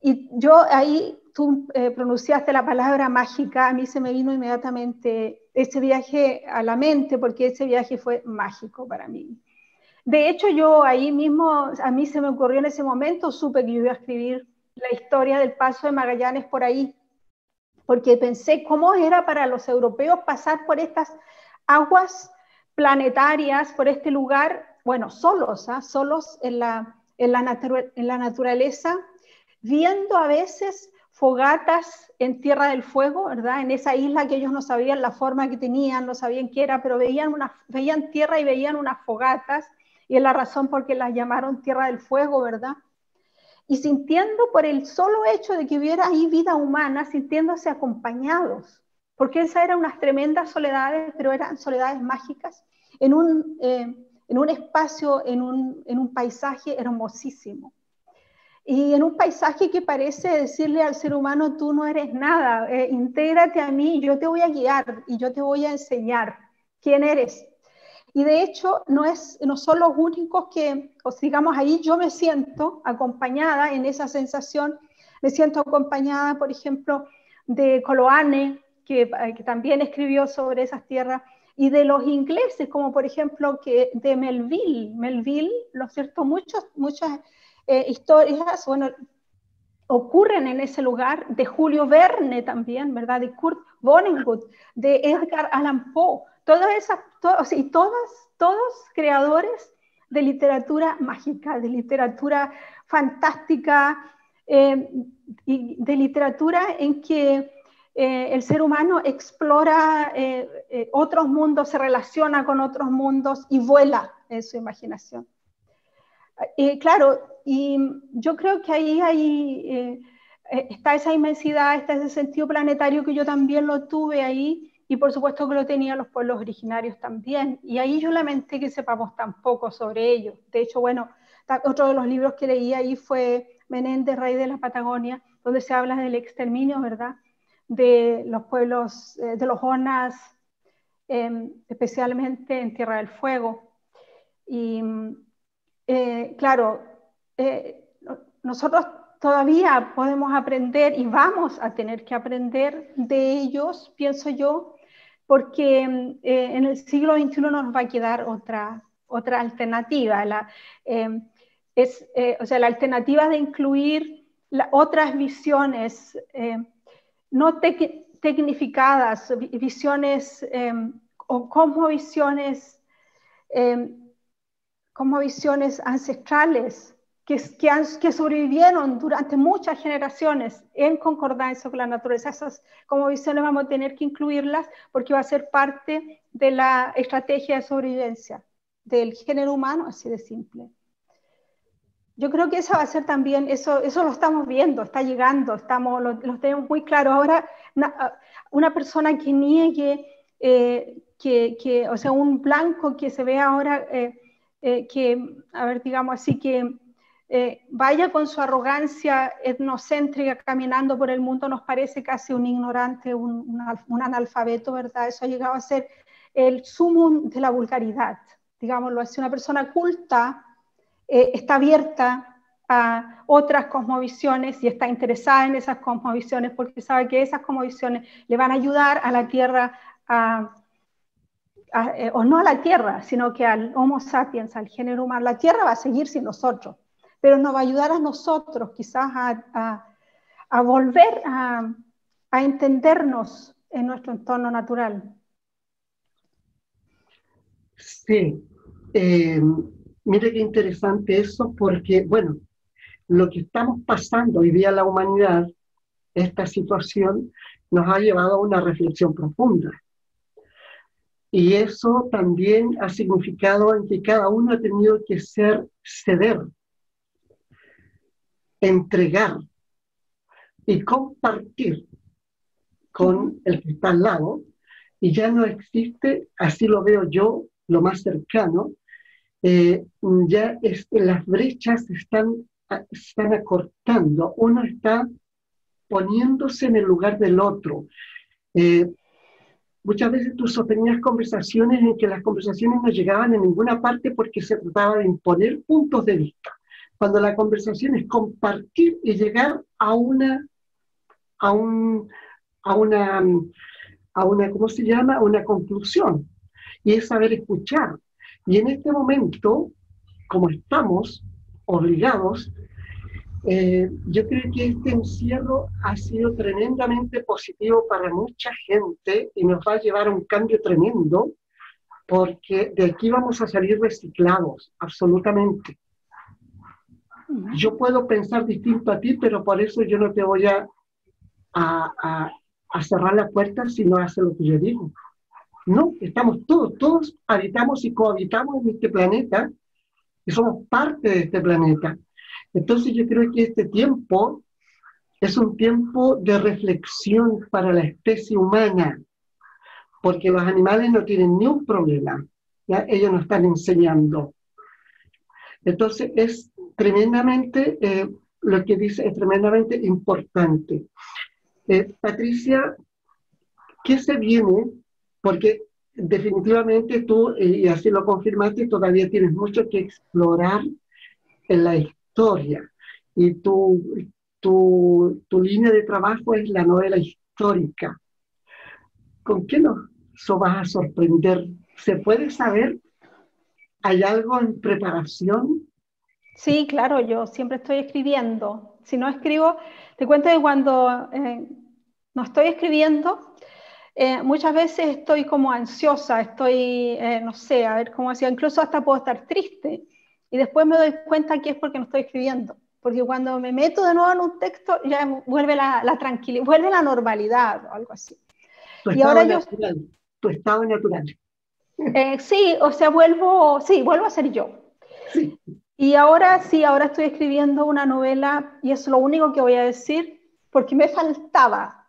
Y yo ahí, tú pronunciaste la palabra mágica, a mí se me vino inmediatamente ese viaje a la mente, porque ese viaje fue mágico para mí. De hecho, yo ahí mismo, a mí se me ocurrió en ese momento, supe que yo iba a escribir la historia del paso de Magallanes por ahí, porque pensé cómo era para los europeos pasar por estas aguas planetarias, por este lugar, bueno, solos, solos en la naturaleza, viendo a veces fogatas en Tierra del Fuego, ¿verdad? En esa isla que ellos no sabían la forma que tenían, no sabían qué era, pero veían tierra y veían unas fogatas, y es la razón por qué las llamaron Tierra del Fuego, ¿verdad? Y sintiendo por el solo hecho de que hubiera ahí vida humana, sintiéndose acompañados, porque esas eran unas tremendas soledades, pero eran soledades mágicas, en un espacio, en un paisaje hermosísimo. Y en un paisaje que parece decirle al ser humano, tú no eres nada, intégrate a mí, yo te voy a guiar y yo te voy a enseñar quién eres. Y de hecho no son los únicos que, digamos, ahí yo me siento acompañada en esa sensación, me siento acompañada, por ejemplo, de Coloane, que también escribió sobre esas tierras, y de los ingleses, como por ejemplo de Melville, ¿no es cierto? Muchas historias, bueno, ocurren en ese lugar, de Julio Verne también, ¿verdad? De Kurt Vonnegut, de Edgar Allan Poe, todos creadores de literatura mágica, de literatura fantástica, y de literatura en que el ser humano explora otros mundos, se relaciona con otros mundos y vuela en su imaginación. Claro, y yo creo que ahí está esa inmensidad, está ese sentido planetario que yo también lo tuve ahí, y por supuesto que lo tenían los pueblos originarios también, y ahí yo lamenté que sepamos tan poco sobre ellos. De hecho, bueno, otro de los libros que leí ahí fue Menéndez, Rey de la Patagonia, donde se habla del exterminio, ¿verdad?, de los pueblos, de los Onas, especialmente en Tierra del Fuego. Y claro, nosotros todavía podemos aprender y vamos a tener que aprender de ellos, pienso yo, porque en el siglo XXI no nos va a quedar otra alternativa. O sea, la alternativa de incluir otras visiones no tecnificadas, visiones o cosmovisiones ancestrales que sobrevivieron durante muchas generaciones en concordancia con la naturaleza. Esas cosmovisiones vamos a tener que incluirlas porque va a ser parte de la estrategia de sobrevivencia del género humano, así de simple. Yo creo que eso va a ser también, eso lo estamos viendo, está llegando, lo tenemos muy claro. Ahora, una persona que niegue, o sea, un blanco que se ve ahora, digamos así, que vaya con su arrogancia etnocéntrica caminando por el mundo, nos parece casi un ignorante, un analfabeto, ¿verdad? Eso ha llegado a ser el sumum de la vulgaridad, digámoslo así. Una persona culta está abierta a otras cosmovisiones y está interesada en esas cosmovisiones porque sabe que esas cosmovisiones le van a ayudar a la Tierra, o no a la Tierra, sino que al Homo sapiens, al género humano. La Tierra va a seguir sin nosotros, pero nos va a ayudar a nosotros quizás a volver a entendernos en nuestro entorno natural. Sí. Mire qué interesante eso, porque, bueno, lo que estamos pasando hoy día en la humanidad, esta situación, nos ha llevado a una reflexión profunda. Y eso también ha significado en que cada uno ha tenido que ceder, entregar y compartir con el que está al lado, y ya no existe, así lo veo yo, lo más cercano, las brechas se están acortando, uno está poniéndose en el lugar del otro. Muchas veces tú sostenías conversaciones en que las conversaciones no llegaban a ninguna parte porque se trataba de imponer puntos de vista, cuando la conversación es compartir y llegar a una ¿cómo se llama? A una conclusión, y es saber escuchar. Y en este momento, como estamos obligados, yo creo que este encierro ha sido tremendamente positivo para mucha gente y nos va a llevar a un cambio tremendo, porque de aquí vamos a salir reciclados, absolutamente. Yo puedo pensar distinto a ti, pero por eso yo no te voy a cerrar la puerta si no haces lo que yo digo. No, estamos todos habitamos y cohabitamos en este planeta y somos parte de este planeta. Entonces yo creo que este tiempo es un tiempo de reflexión para la especie humana, porque los animales no tienen ni un problema, ¿ya? Ellos nos están enseñando. Entonces es tremendamente, lo que dice es tremendamente importante. Patricia, ¿qué se viene? Porque definitivamente tú, y así lo confirmaste, todavía tienes mucho que explorar en la historia. Y tu línea de trabajo es la novela histórica. ¿Con qué nos vas a sorprender? ¿Se puede saber? ¿Hay algo en preparación? Sí, claro, yo siempre estoy escribiendo. Si no escribo, te cuento que cuando no estoy escribiendo, muchas veces estoy como ansiosa, estoy, no sé, a ver cómo decía, incluso hasta puedo estar triste. Y después me doy cuenta que es porque no estoy escribiendo. Porque cuando me meto de nuevo en un texto, ya vuelve la tranquilidad, vuelve la normalidad o algo así. Tu estado natural. Tu estado natural. Sí, o sea, vuelvo a ser yo. Sí. Y ahora sí, ahora estoy escribiendo una novela y es lo único que voy a decir porque me faltaba.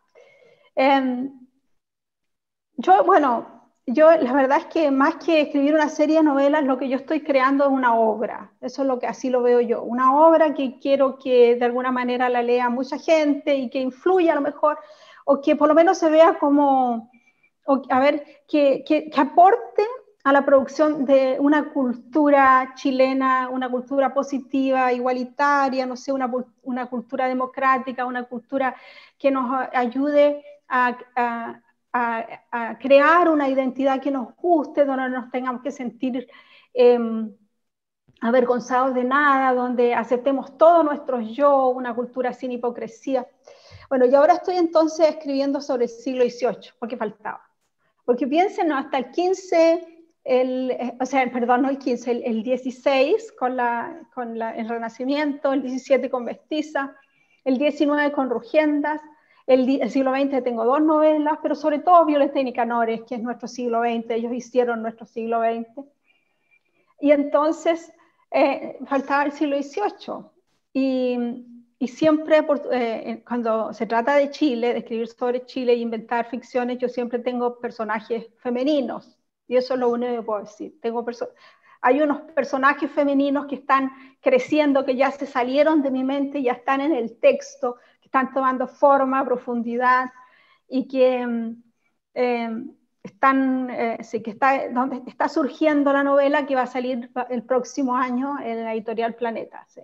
Yo la verdad es que más que escribir una serie de novelas, lo que yo estoy creando es una obra. Eso es lo que así lo veo yo. Una obra que quiero que de alguna manera la lea mucha gente y que influya a lo mejor, o que por lo menos se vea como, que aporte a la producción de una cultura chilena, una cultura positiva, igualitaria, no sé, una cultura democrática, una cultura que nos ayude a crear una identidad que nos guste, donde no nos tengamos que sentir avergonzados de nada, donde aceptemos todos nuestros yo, una cultura sin hipocresía. Bueno, y ahora estoy entonces escribiendo sobre el siglo XVIII, porque faltaba. Porque piensen, ¿no? Hasta el 15, perdón, no el 15, el 16 con el Renacimiento, el 17 con Mestiza, el 19 con Rugiendas, el siglo XX tengo 2 novelas, pero sobre todo Violeta y Nicanores, que es nuestro siglo XX, ellos hicieron nuestro siglo XX. Y entonces faltaba el siglo XVIII. Y siempre, cuando se trata de Chile, de escribir sobre Chile e inventar ficciones, yo siempre tengo personajes femeninos. Y eso es lo único que puedo decir. Hay unos personajes femeninos que están creciendo, que ya se salieron de mi mente, ya están en el texto, que están tomando forma, profundidad, y que donde está surgiendo la novela que va a salir el próximo año en la editorial Planeta. Sí.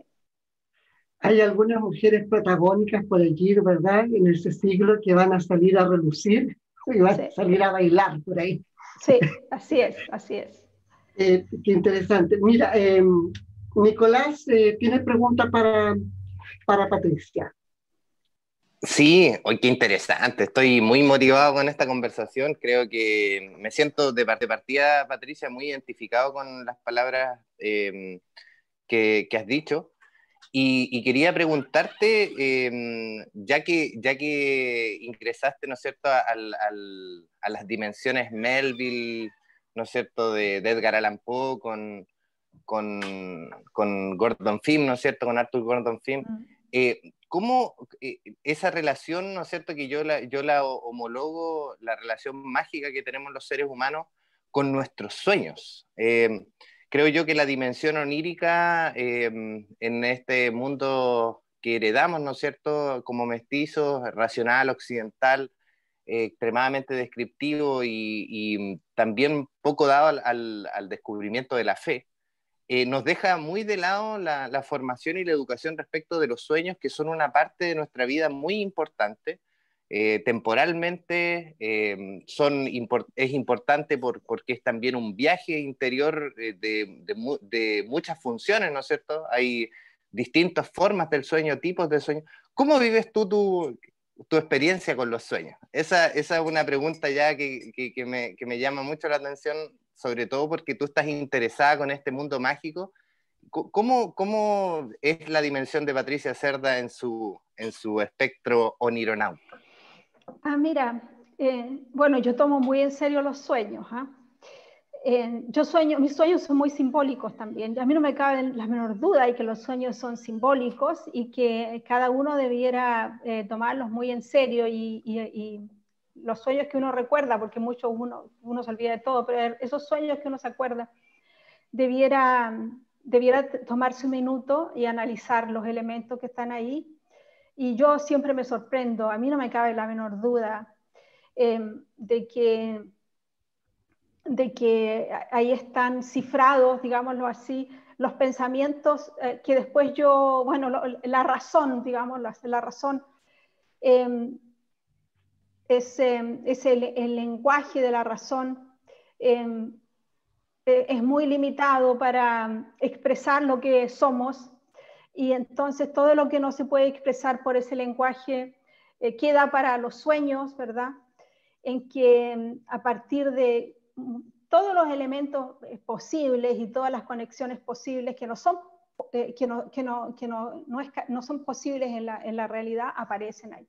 Hay algunas mujeres protagónicas por allí, ¿verdad? En este siglo que van a salir a relucir y van a salir a bailar por ahí. Sí, así es, así es. Qué interesante. Mira, Nicolás tiene pregunta para Patricia. Sí, hoy qué interesante. Estoy muy motivado con esta conversación. Creo que me siento de partida, Patricia, muy identificado con las palabras que has dicho. Y quería preguntarte, ya que ingresaste, ¿no es cierto?, a las dimensiones Melville, ¿no es cierto?, de Edgar Allan Poe con Gordon Pym, ¿no es cierto?, con Arthur Gordon Pym. ¿Cómo esa relación, ¿no es cierto?, que yo la homologo, la relación mágica que tenemos los seres humanos con nuestros sueños? Creo yo que la dimensión onírica en este mundo que heredamos, ¿no es cierto?, como mestizos, racional, occidental, extremadamente descriptivo y también poco dado al descubrimiento de la fe, nos deja muy de lado la formación y la educación respecto de los sueños, que son una parte de nuestra vida muy importante. Temporalmente es importante porque es también un viaje interior de muchas funciones, ¿no es cierto? Hay distintas formas del sueño, tipos de sueño. ¿Cómo vives tú tu experiencia con los sueños? Esa es una pregunta ya que me llama mucho la atención, sobre todo porque tú estás interesada con este mundo mágico. ¿Cómo es la dimensión de Patricia Cerda en su espectro onironauta? Mira, bueno, yo tomo muy en serio los sueños. Mis sueños son muy simbólicos también. A mí no me cabe la menor duda de que los sueños son simbólicos y que cada uno debiera tomarlos muy en serio y los sueños que uno recuerda, porque uno se olvida de todo, pero esos sueños que uno se acuerda, debiera tomarse un minuto y analizar los elementos que están ahí. Y yo siempre me sorprendo, a mí no me cabe la menor duda de que ahí están cifrados, digámoslo así, los pensamientos que después la razón, digamos, la razón es el lenguaje de la razón, es muy limitado para expresar lo que somos, y entonces todo lo que no se puede expresar por ese lenguaje queda para los sueños, ¿verdad? En que a partir de todos los elementos posibles y todas las conexiones posibles que no son, no son posibles en la realidad, aparecen ahí.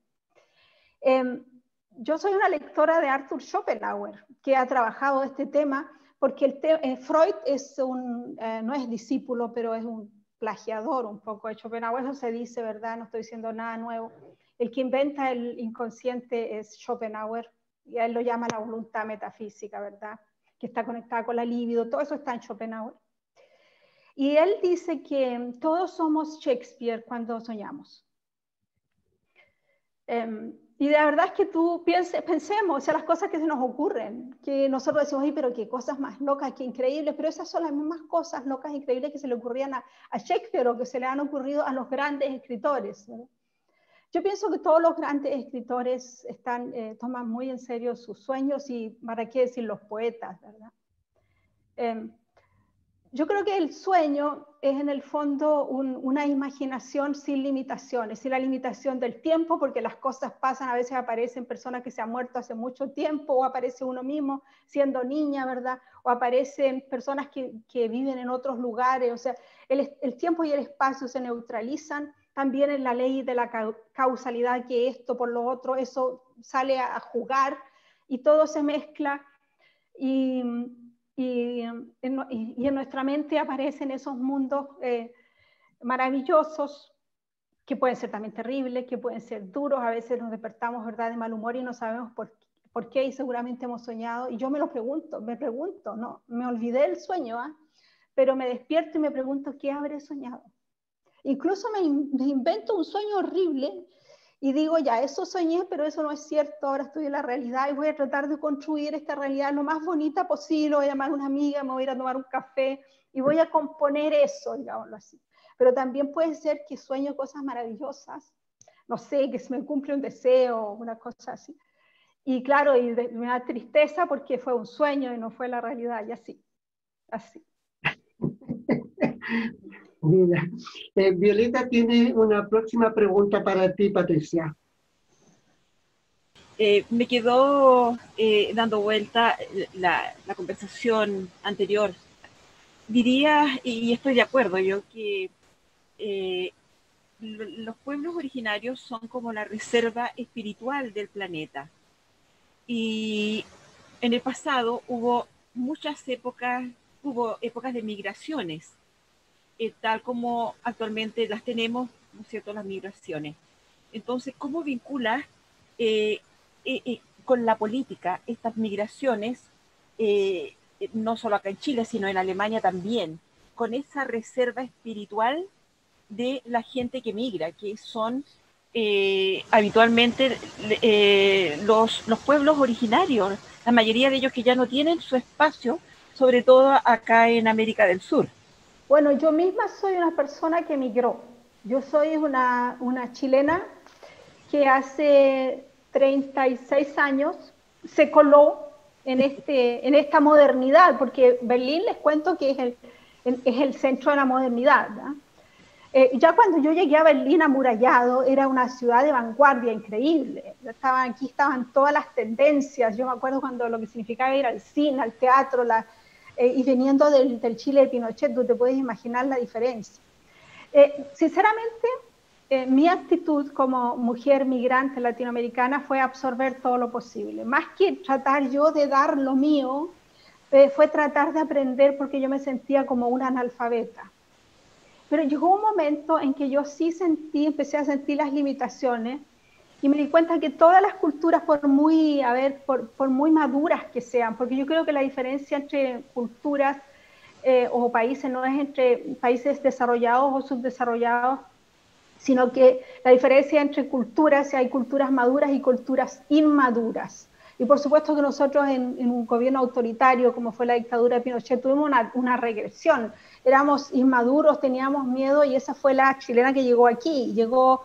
Yo soy una lectora de Arthur Schopenhauer, que ha trabajado este tema, porque Freud no es discípulo, pero es un plagiador un poco de Schopenhauer. Eso se dice, ¿verdad? No estoy diciendo nada nuevo. El que inventa el inconsciente es Schopenhauer, y a él lo llama la voluntad metafísica, ¿verdad? Que está conectada con la libido, todo eso está en Schopenhauer. Y él dice que todos somos Shakespeare cuando soñamos. Y la verdad es que pensemos, o sea, las cosas que se nos ocurren, que nosotros decimos, ay, pero qué cosas más locas, qué increíbles, pero esas son las mismas cosas locas, increíbles que se le ocurrían a Shakespeare o que se le han ocurrido a los grandes escritores, ¿verdad? Yo pienso que todos los grandes escritores toman muy en serio sus sueños, y para qué decir los poetas, ¿verdad? Yo creo que el sueño es en el fondo una imaginación sin limitaciones, sin la limitación del tiempo, porque las cosas pasan, a veces aparecen personas que se han muerto hace mucho tiempo, o aparece uno mismo siendo niña, ¿verdad? O aparecen personas que viven en otros lugares, o sea, el tiempo y el espacio se neutralizan, también en la ley de la causalidad, que esto por lo otro, eso sale a jugar y todo se mezcla y en nuestra mente aparecen esos mundos maravillosos, que pueden ser también terribles, que pueden ser duros, a veces nos despertamos, ¿verdad?, de mal humor y no sabemos por qué, y seguramente hemos soñado, y yo me pregunto, no, me olvidé el sueño, pero me despierto y me pregunto qué habré soñado. Incluso me invento un sueño horrible y digo, ya, eso soñé, pero eso no es cierto, ahora estoy en la realidad y voy a tratar de construir esta realidad lo más bonita posible, voy a llamar a una amiga, me voy a ir a tomar un café y voy a componer eso, digámoslo así. Pero también puede ser que sueño cosas maravillosas, no sé, que se me cumple un deseo, una cosa así. Y claro, me da tristeza porque fue un sueño y no fue la realidad, y así. Mira, Violeta tiene una próxima pregunta para ti, Patricia. Me quedó dando vuelta la conversación anterior. Diría, y estoy de acuerdo, yo que los pueblos originarios son como la reserva espiritual del planeta. Y en el pasado hubo épocas de migraciones, tal como actualmente las tenemos, ¿no es cierto?, las migraciones. Entonces, ¿cómo vinculas con la política estas migraciones, no solo acá en Chile, sino en Alemania también, con esa reserva espiritual de la gente que migra, que son habitualmente los pueblos originarios, la mayoría de ellos que ya no tienen su espacio, sobre todo acá en América del Sur? Bueno, yo misma soy una persona que migró. Yo soy una chilena que hace 36 años se coló en esta modernidad, porque Berlín, les cuento que es el centro de la modernidad, ¿no? Ya cuando yo llegué a Berlín amurallado, era una ciudad de vanguardia increíble. Aquí estaban todas las tendencias. Yo me acuerdo cuando lo que significaba ir al cine, al teatro, y viniendo del Chile de Pinochet, tú te puedes imaginar la diferencia. Sinceramente, mi actitud como mujer migrante latinoamericana fue absorber todo lo posible. Más que tratar yo de dar lo mío, fue tratar de aprender, porque yo me sentía como una analfabeta. Pero llegó un momento en que yo sí empecé a sentir las limitaciones y me di cuenta que todas las culturas, por muy maduras que sean, porque yo creo que la diferencia entre culturas o países no es entre países desarrollados o subdesarrollados, sino que la diferencia entre culturas, si hay culturas maduras y culturas inmaduras. Y por supuesto que nosotros en un gobierno autoritario como fue la dictadura de Pinochet tuvimos una regresión. Éramos inmaduros, teníamos miedo, y esa fue la chilena que llegó aquí. Llegó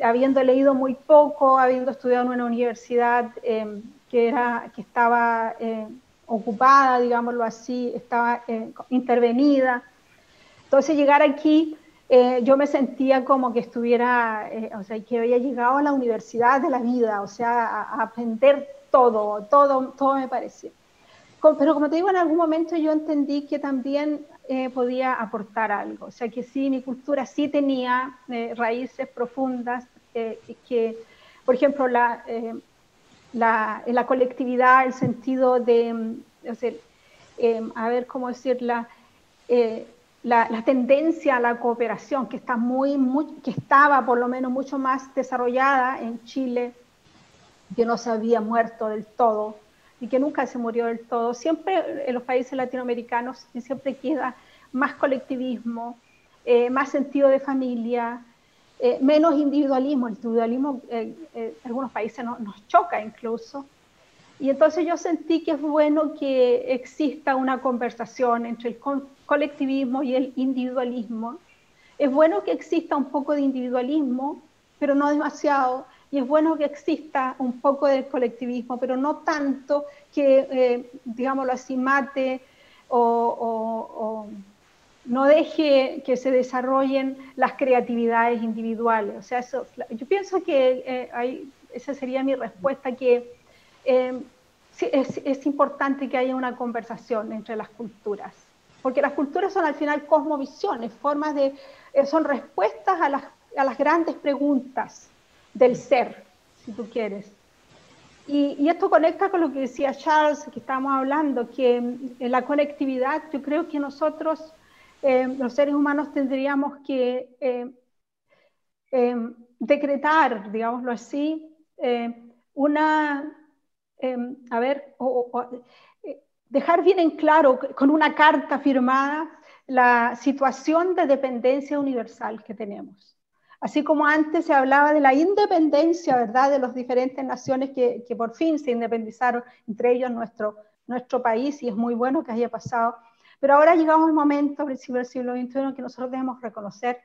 habiendo leído muy poco, habiendo estudiado en una universidad que estaba ocupada, digámoslo así, estaba intervenida. Entonces llegar aquí, yo me sentía como que estuviera, o sea, que había llegado a la universidad de la vida, o sea, a aprender todo me parecía. Pero como te digo, en algún momento yo entendí que también podía aportar algo, o sea, que sí, mi cultura sí tenía raíces profundas, que, por ejemplo, en la colectividad, el sentido de, o sea, a ver cómo decirla, la tendencia a la cooperación, que que estaba por lo menos mucho más desarrollada en Chile, que no se había muerto del todo y que nunca se murió del todo. Siempre en los países latinoamericanos siempre queda más colectivismo, más sentido de familia, menos individualismo. El individualismo en algunos países nos choca incluso. Y entonces yo sentí que es bueno que exista una conversación entre el colectivismo y el individualismo. Es bueno que exista un poco de individualismo, pero no demasiado. Y es bueno que exista un poco de colectivismo, pero no tanto que, digámoslo así, mate o no deje que se desarrollen las creatividades individuales. O sea, eso, yo pienso que esa sería mi respuesta, que es importante que haya una conversación entre las culturas, porque las culturas son al final cosmovisiones, son respuestas a las grandes preguntas del ser, si tú quieres. Y esto conecta con lo que decía Charles, que estábamos hablando, que en la conectividad yo creo que nosotros, los seres humanos, tendríamos que decretar, digámoslo así, dejar bien en claro, con una carta firmada, la situación de dependencia universal que tenemos. Así como antes se hablaba de la independencia, ¿verdad?, de las diferentes naciones que por fin se independizaron, entre ellos nuestro país, y es muy bueno que haya pasado. Pero ahora llegamos al momento, al principio del siglo XXI, que nosotros debemos reconocer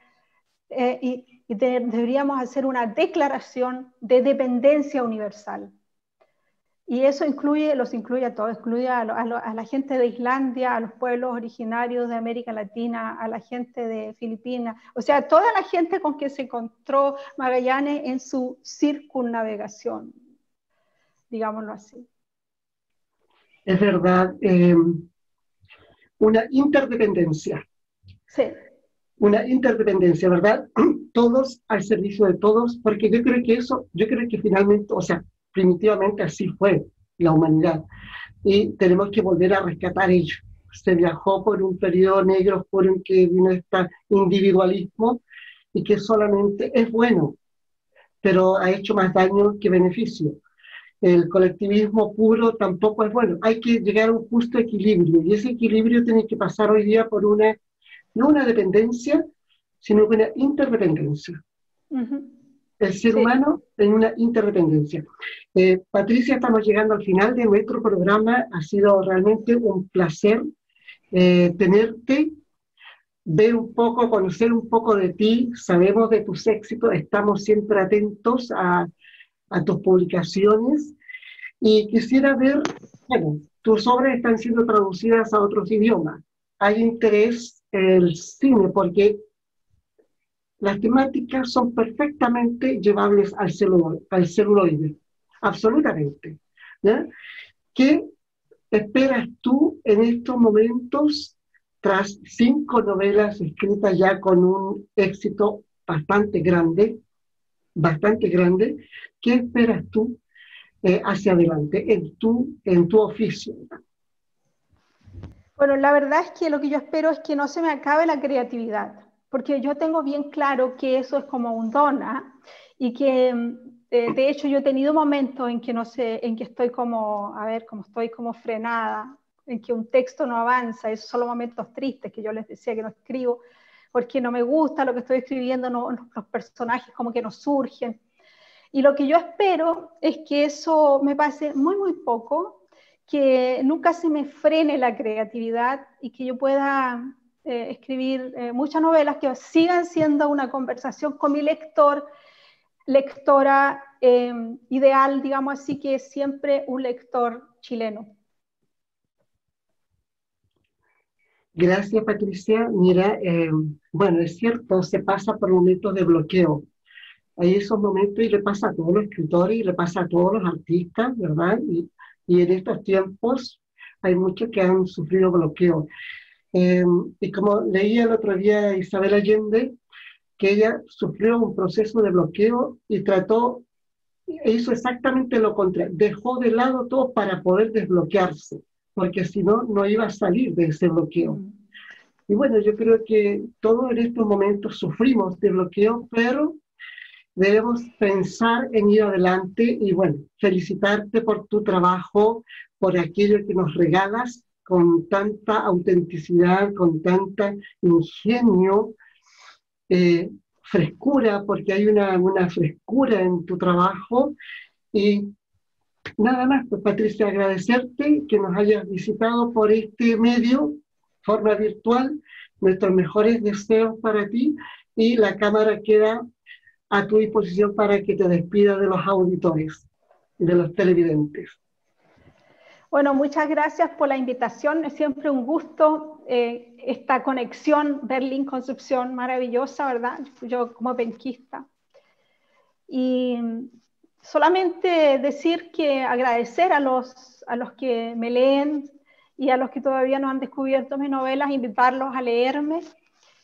deberíamos hacer una declaración de dependencia universal. Y eso los incluye a todos, incluye a la gente de Islandia, a los pueblos originarios de América Latina, a la gente de Filipinas, o sea, toda la gente con que se encontró Magallanes en su circunnavegación, digámoslo así. Es verdad, una interdependencia. Sí. Una interdependencia, ¿verdad? Todos al servicio de todos, porque yo creo que finalmente, o sea, primitivamente así fue la humanidad, y tenemos que volver a rescatar ello. Se viajó por un periodo negro oscuro en que vino este individualismo, y que solamente es bueno, pero ha hecho más daño que beneficio. El colectivismo puro tampoco es bueno. Hay que llegar a un justo equilibrio, y ese equilibrio tiene que pasar hoy día por no una dependencia, sino una interdependencia. Uh-huh. El ser humano en una interdependencia. Patricia, estamos llegando al final de nuestro programa. Ha sido realmente un placer tenerte, ver un poco, conocer un poco de ti. Sabemos de tus éxitos, estamos siempre atentos a tus publicaciones, y quisiera ver, bueno, tus obras están siendo traducidas a otros idiomas. Hay interés en el cine porque las temáticas son perfectamente llevables al celuloide, absolutamente, ¿ya? ¿Qué esperas tú en estos momentos, tras 5 novelas escritas ya con un éxito bastante grande? ¿Qué esperas tú hacia adelante en tu oficio? Bueno, la verdad es que lo que yo espero es que no se me acabe la creatividad, porque yo tengo bien claro que eso es como un don, y que de hecho yo he tenido momentos en que no sé, en que estoy como estoy como frenada, en que un texto no avanza, esos son los momentos tristes que yo les decía que no escribo, porque no me gusta lo que estoy escribiendo, los personajes como que no surgen. Y lo que yo espero es que eso me pase muy, muy poco, que nunca se me frene la creatividad y que yo pueda escribir muchas novelas que sigan siendo una conversación con mi lectora ideal, digamos así, que es siempre un lector chileno. Gracias, Patricia. Mira, bueno, es cierto, se pasa por momentos de bloqueo. Hay esos momentos, y le pasa a todos los escritores, y le pasa a todos los artistas, ¿verdad? Y en estos tiempos hay muchos que han sufrido bloqueo. Y como leía el otro día a Isabel Allende, que ella sufrió un proceso de bloqueo y hizo exactamente lo contrario, dejó de lado todo para poder desbloquearse, porque si no, no iba a salir de ese bloqueo. Y bueno, yo creo que todos en estos momentos sufrimos de bloqueo, pero debemos pensar en ir adelante. Y bueno, felicitarte por tu trabajo, por aquello que nos regalas con tanta autenticidad, con tanta ingenio, frescura, porque hay una frescura en tu trabajo. Y nada más, pues Patricia, agradecerte que nos hayas visitado por este medio, forma virtual. Nuestros mejores deseos para ti, y la cámara queda a tu disposición para que te despidas de los auditores, de los televidentes. Bueno, muchas gracias por la invitación. Es siempre un gusto esta conexión Berlín-Concepción maravillosa, ¿verdad? Yo como penquista. Y solamente decir que agradecer a los que me leen y a los que todavía no han descubierto mis novelas, invitarlos a leerme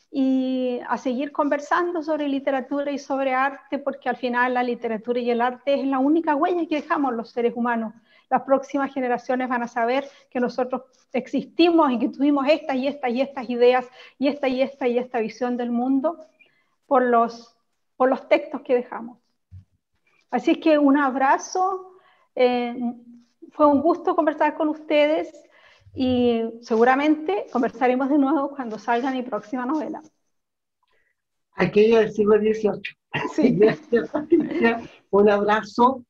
y a seguir conversando sobre literatura y sobre arte, porque al final la literatura y el arte es la única huella que dejamos los seres humanos. Las próximas generaciones van a saber que nosotros existimos y que tuvimos estas y estas y estas ideas y esta visión del mundo por los textos que dejamos. Así que un abrazo, fue un gusto conversar con ustedes y seguramente conversaremos de nuevo cuando salga mi próxima novela. Aquella del siglo XVIII. Sí. Gracias, Patricia. Un abrazo.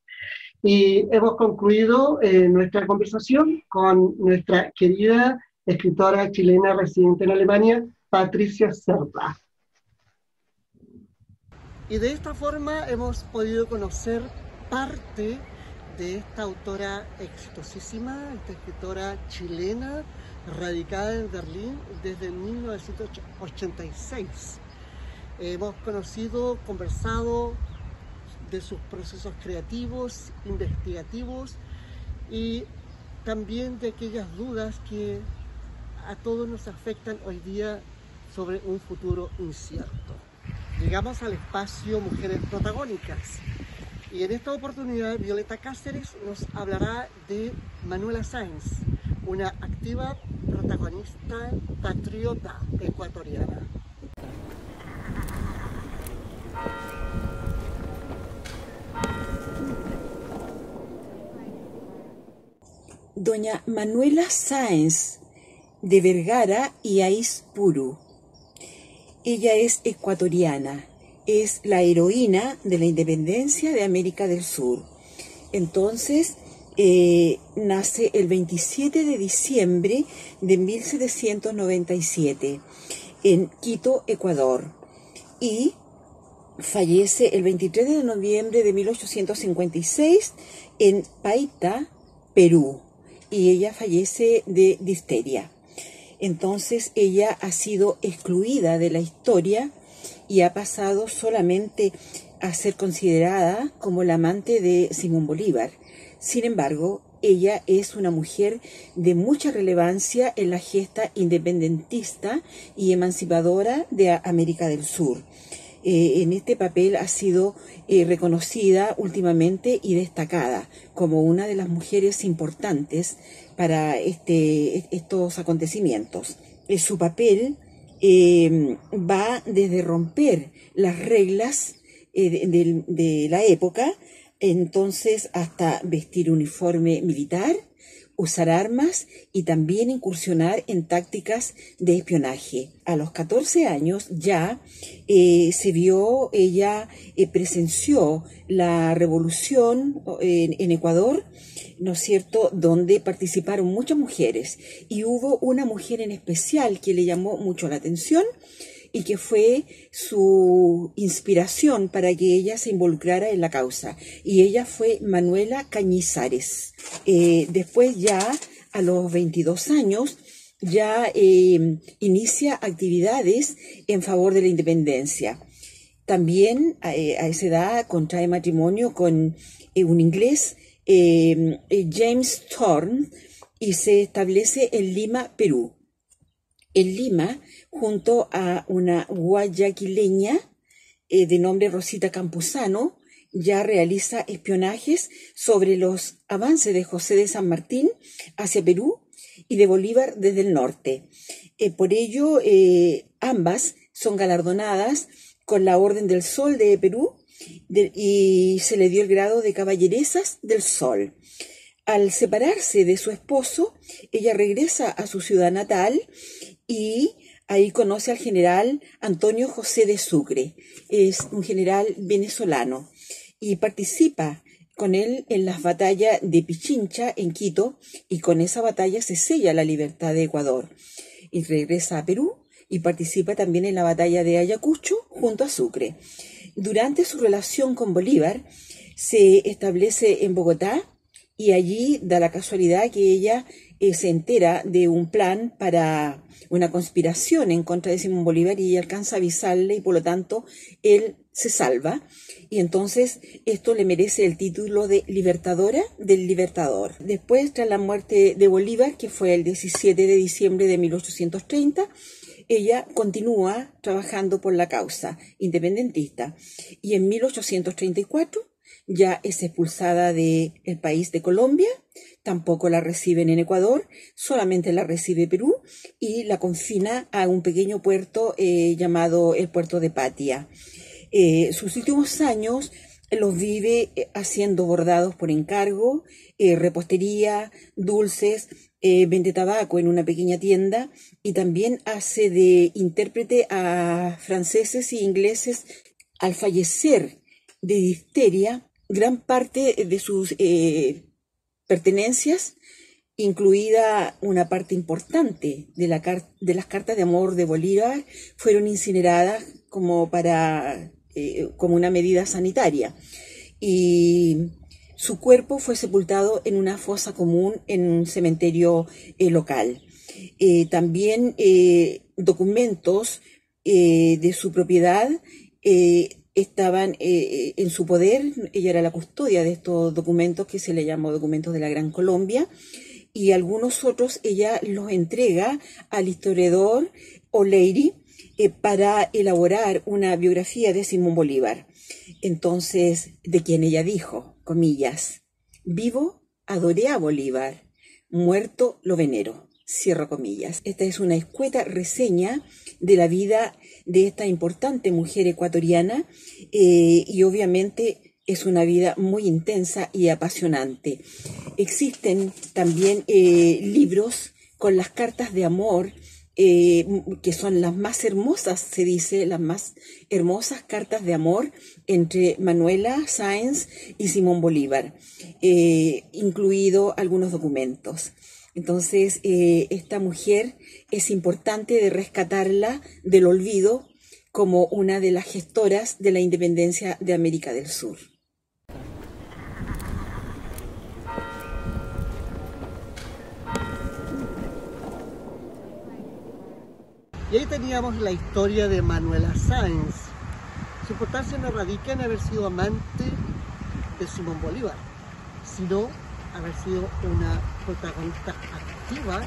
Y hemos concluido nuestra conversación con nuestra querida escritora chilena residente en Alemania, Patricia Cerda. Y de esta forma hemos podido conocer parte de esta autora exitosísima, esta escritora chilena, radicada en Berlín desde 1986. Hemos conocido, conversado de sus procesos creativos, investigativos y también de aquellas dudas que a todos nos afectan hoy día sobre un futuro incierto. Llegamos al espacio Mujeres Protagónicas y en esta oportunidad Violeta Cáceres nos hablará de Manuela Sáenz, una activa protagonista patriota ecuatoriana. Doña Manuela Sáenz de Vergara y Aispuru. Ella es ecuatoriana, es la heroína de la independencia de América del Sur. Entonces, nace el 27 de diciembre de 1797 en Quito, Ecuador, y fallece el 23 de noviembre de 1856 en Paita, Perú, y ella fallece de difteria. Entonces ella ha sido excluida de la historia y ha pasado solamente a ser considerada como la amante de Simón Bolívar. Sin embargo, ella es una mujer de mucha relevancia en la gesta independentista y emancipadora de América del Sur. En este papel ha sido reconocida últimamente y destacada como una de las mujeres importantes para estos acontecimientos. Su papel va desde romper las reglas de la época, entonces hasta vestir uniforme militar, usar armas y también incursionar en tácticas de espionaje. A los 14 años ya ella presenció la revolución en Ecuador, ¿no es cierto?, donde participaron muchas mujeres y hubo una mujer en especial que le llamó mucho la atención y que fue su inspiración para que ella se involucrara en la causa. Y ella fue Manuela Cañizares. Después ya, a los 22 años, ya inicia actividades en favor de la independencia. También a esa edad contrae matrimonio con un inglés, James Thorne, y se establece en Lima, Perú. En Lima, junto a una guayaquileña de nombre Rosita Campuzano, ya realiza espionajes sobre los avances de José de San Martín hacia Perú y de Bolívar desde el norte. Por ello, ambas son galardonadas con la Orden del Sol de Perú y se le dio el grado de Caballeresas del Sol. Al separarse de su esposo, ella regresa a su ciudad natal y ahí conoce al general Antonio José de Sucre. Es un general venezolano y participa con él en las batallas de Pichincha en Quito, y con esa batalla se sella la libertad de Ecuador. Y regresa a Perú y participa también en la batalla de Ayacucho junto a Sucre. Durante su relación con Bolívar se establece en Bogotá y allí da la casualidad que ella se entera de un plan para una conspiración en contra de Simón Bolívar y ella alcanza a avisarle y por lo tanto él se salva. Y entonces esto le merece el título de libertadora del libertador. Después, tras la muerte de Bolívar, que fue el 17 de diciembre de 1830, ella continúa trabajando por la causa independentista. Y en 1834 ya es expulsada del país de Colombia, tampoco la reciben en Ecuador, solamente la recibe Perú y la confina a un pequeño puerto llamado el puerto de Patia. Sus últimos años los vive haciendo bordados por encargo, repostería, dulces, vende tabaco en una pequeña tienda y también hace de intérprete a franceses e ingleses. Al fallecer de difteria, gran parte de sus pertenencias, incluida una parte importante de las cartas de amor de Bolívar, fueron incineradas como una medida sanitaria. Y su cuerpo fue sepultado en una fosa común en un cementerio local. También documentos de su propiedad estaban en su poder. Ella era la custodia de estos documentos que se le llamó documentos de la Gran Colombia, y algunos otros ella los entrega al historiador O'Leary para elaborar una biografía de Simón Bolívar. Entonces, de quien ella dijo, comillas, vivo adoré a Bolívar, muerto lo venero, cierro comillas. Esta es una escueta reseña de la vida de esta importante mujer ecuatoriana y obviamente es una vida muy intensa y apasionante. Existen también libros con las cartas de amor que son las más hermosas, se dice, las más hermosas cartas de amor entre Manuela Sáenz y Simón Bolívar, incluido algunos documentos. Entonces, esta mujer es importante de rescatarla del olvido como una de las gestoras de la independencia de América del Sur. Y ahí teníamos la historia de Manuela Sáenz. Su importancia no radica en haber sido amante de Simón Bolívar, sino haber sido una protagonista activa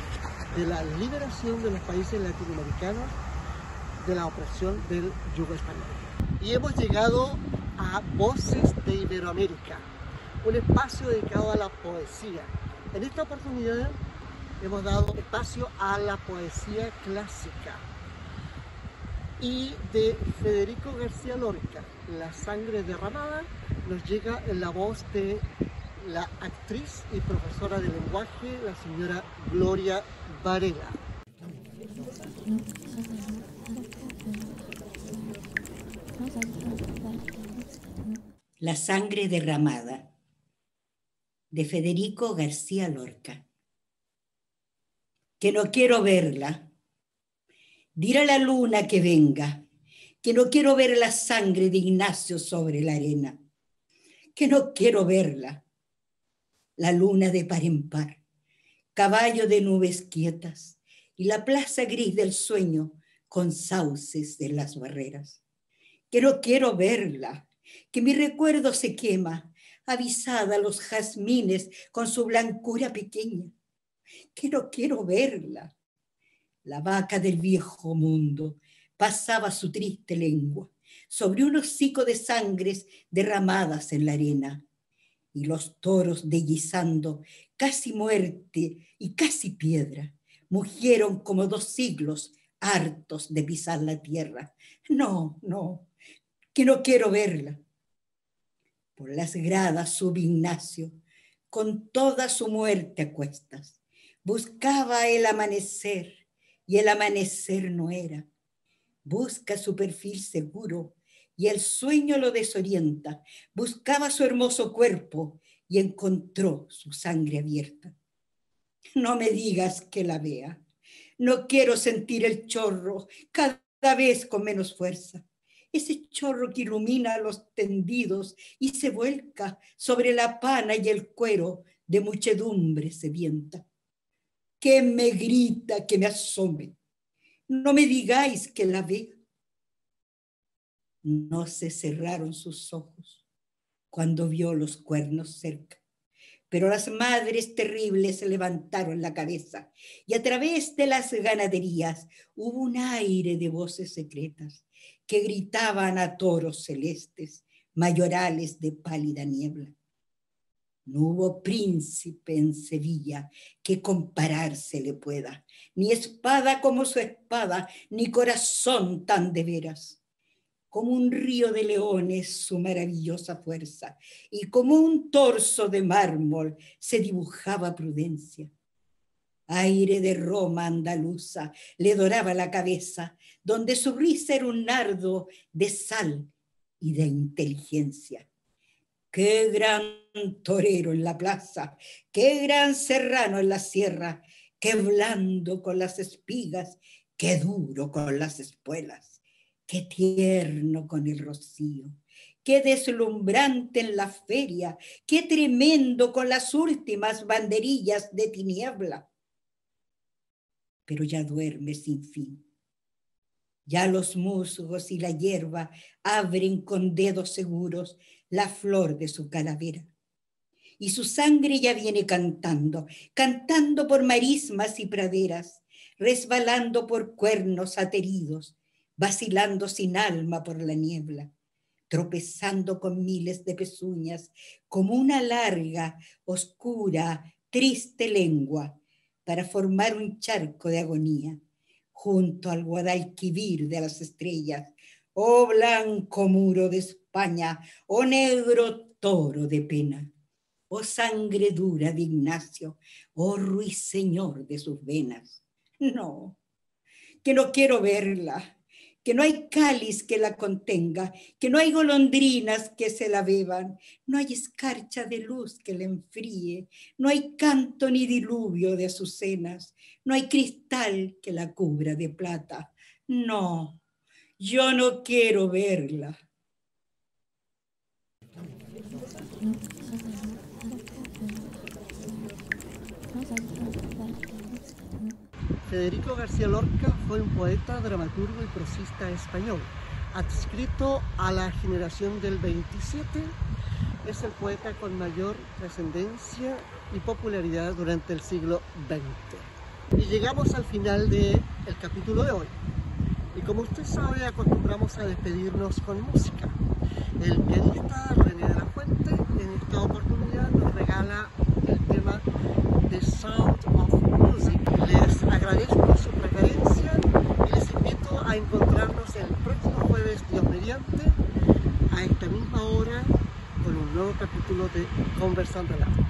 de la liberación de los países latinoamericanos de la opresión del yugo español. Y hemos llegado a Voces de Iberoamérica, un espacio dedicado a la poesía. En esta oportunidad hemos dado espacio a la poesía clásica y de Federico García Lorca. La sangre derramada nos llega en la voz de la actriz y profesora de lenguaje, la señora Gloria Varela. La sangre derramada, de Federico García Lorca. Que no quiero verla. Dirá la luna que venga, que no quiero ver la sangre de Ignacio sobre la arena, que no quiero verla. La luna de par en par, caballo de nubes quietas, y la plaza gris del sueño con sauces de las barreras. Que no quiero verla, que mi recuerdo se quema, avisada a los jazmines con su blancura pequeña. Que no quiero verla. La vaca del viejo mundo pasaba su triste lengua sobre un hocico de sangres derramadas en la arena, y los toros deguisando casi muerte y casi piedra mugieron como 2 siglos hartos de pisar la tierra. No, no, que no quiero verla. Por las gradas sube Ignacio con toda su muerte a cuestas. Buscaba el amanecer y el amanecer no era. Busca su perfil seguro y el sueño lo desorienta. Buscaba su hermoso cuerpo y encontró su sangre abierta. No me digas que la vea. No quiero sentir el chorro cada vez con menos fuerza. ese chorro que ilumina a los tendidos y se vuelca sobre la pana y el cuero de muchedumbre sedienta. Que me grita que me asome. No me digáis que la veo. No se cerraron sus ojos cuando vio los cuernos cerca, pero las madres terribles se levantaron la cabeza y a través de las ganaderías hubo un aire de voces secretas que gritaban a toros celestes, mayorales de pálida niebla. No hubo príncipe en Sevilla que compararse le pueda, ni espada como su espada, ni corazón tan de veras. Como un río de leones su maravillosa fuerza, y como un torso de mármol se dibujaba Prudencia. Aire de Roma andaluza le doraba la cabeza, donde su risa era un nardo de sal y de inteligencia. Qué gran torero en la plaza, qué gran serrano en la sierra, qué blando con las espigas, qué duro con las espuelas, qué tierno con el rocío, qué deslumbrante en la feria, qué tremendo con las últimas banderillas de tiniebla. Pero ya duerme sin fin. Ya los musgos y la hierba abren con dedos seguros la flor de su calavera. Y su sangre ya viene cantando, cantando por marismas y praderas, resbalando por cuernos ateridos, vacilando sin alma por la niebla, tropezando con miles de pezuñas, como una larga, oscura, triste lengua, para formar un charco de agonía, junto al Guadalquivir de las estrellas, oh blanco muro de España, oh negro toro de pena, oh sangre dura de Ignacio, oh ruiseñor de sus venas. No, que no quiero verla, que no hay cáliz que la contenga, que no hay golondrinas que se la beban, no hay escarcha de luz que la enfríe, no hay canto ni diluvio de azucenas, no hay cristal que la cubra de plata. No, yo no quiero verla. Federico García Lorca fue un poeta, dramaturgo y prosista español, adscrito a la generación del 27. Es el poeta con mayor trascendencia y popularidad durante el siglo XX. Y llegamos al final del capítulo de hoy. Y como usted sabe, acostumbramos a despedirnos con música. El pianista René de la Fuente en esta oportunidad nos regala el tema The Sound of Music. Les agradezco su preferencia y les invito a encontrarnos el próximo jueves, Dios mediante, a esta misma hora, con un nuevo capítulo de Conversando Relato.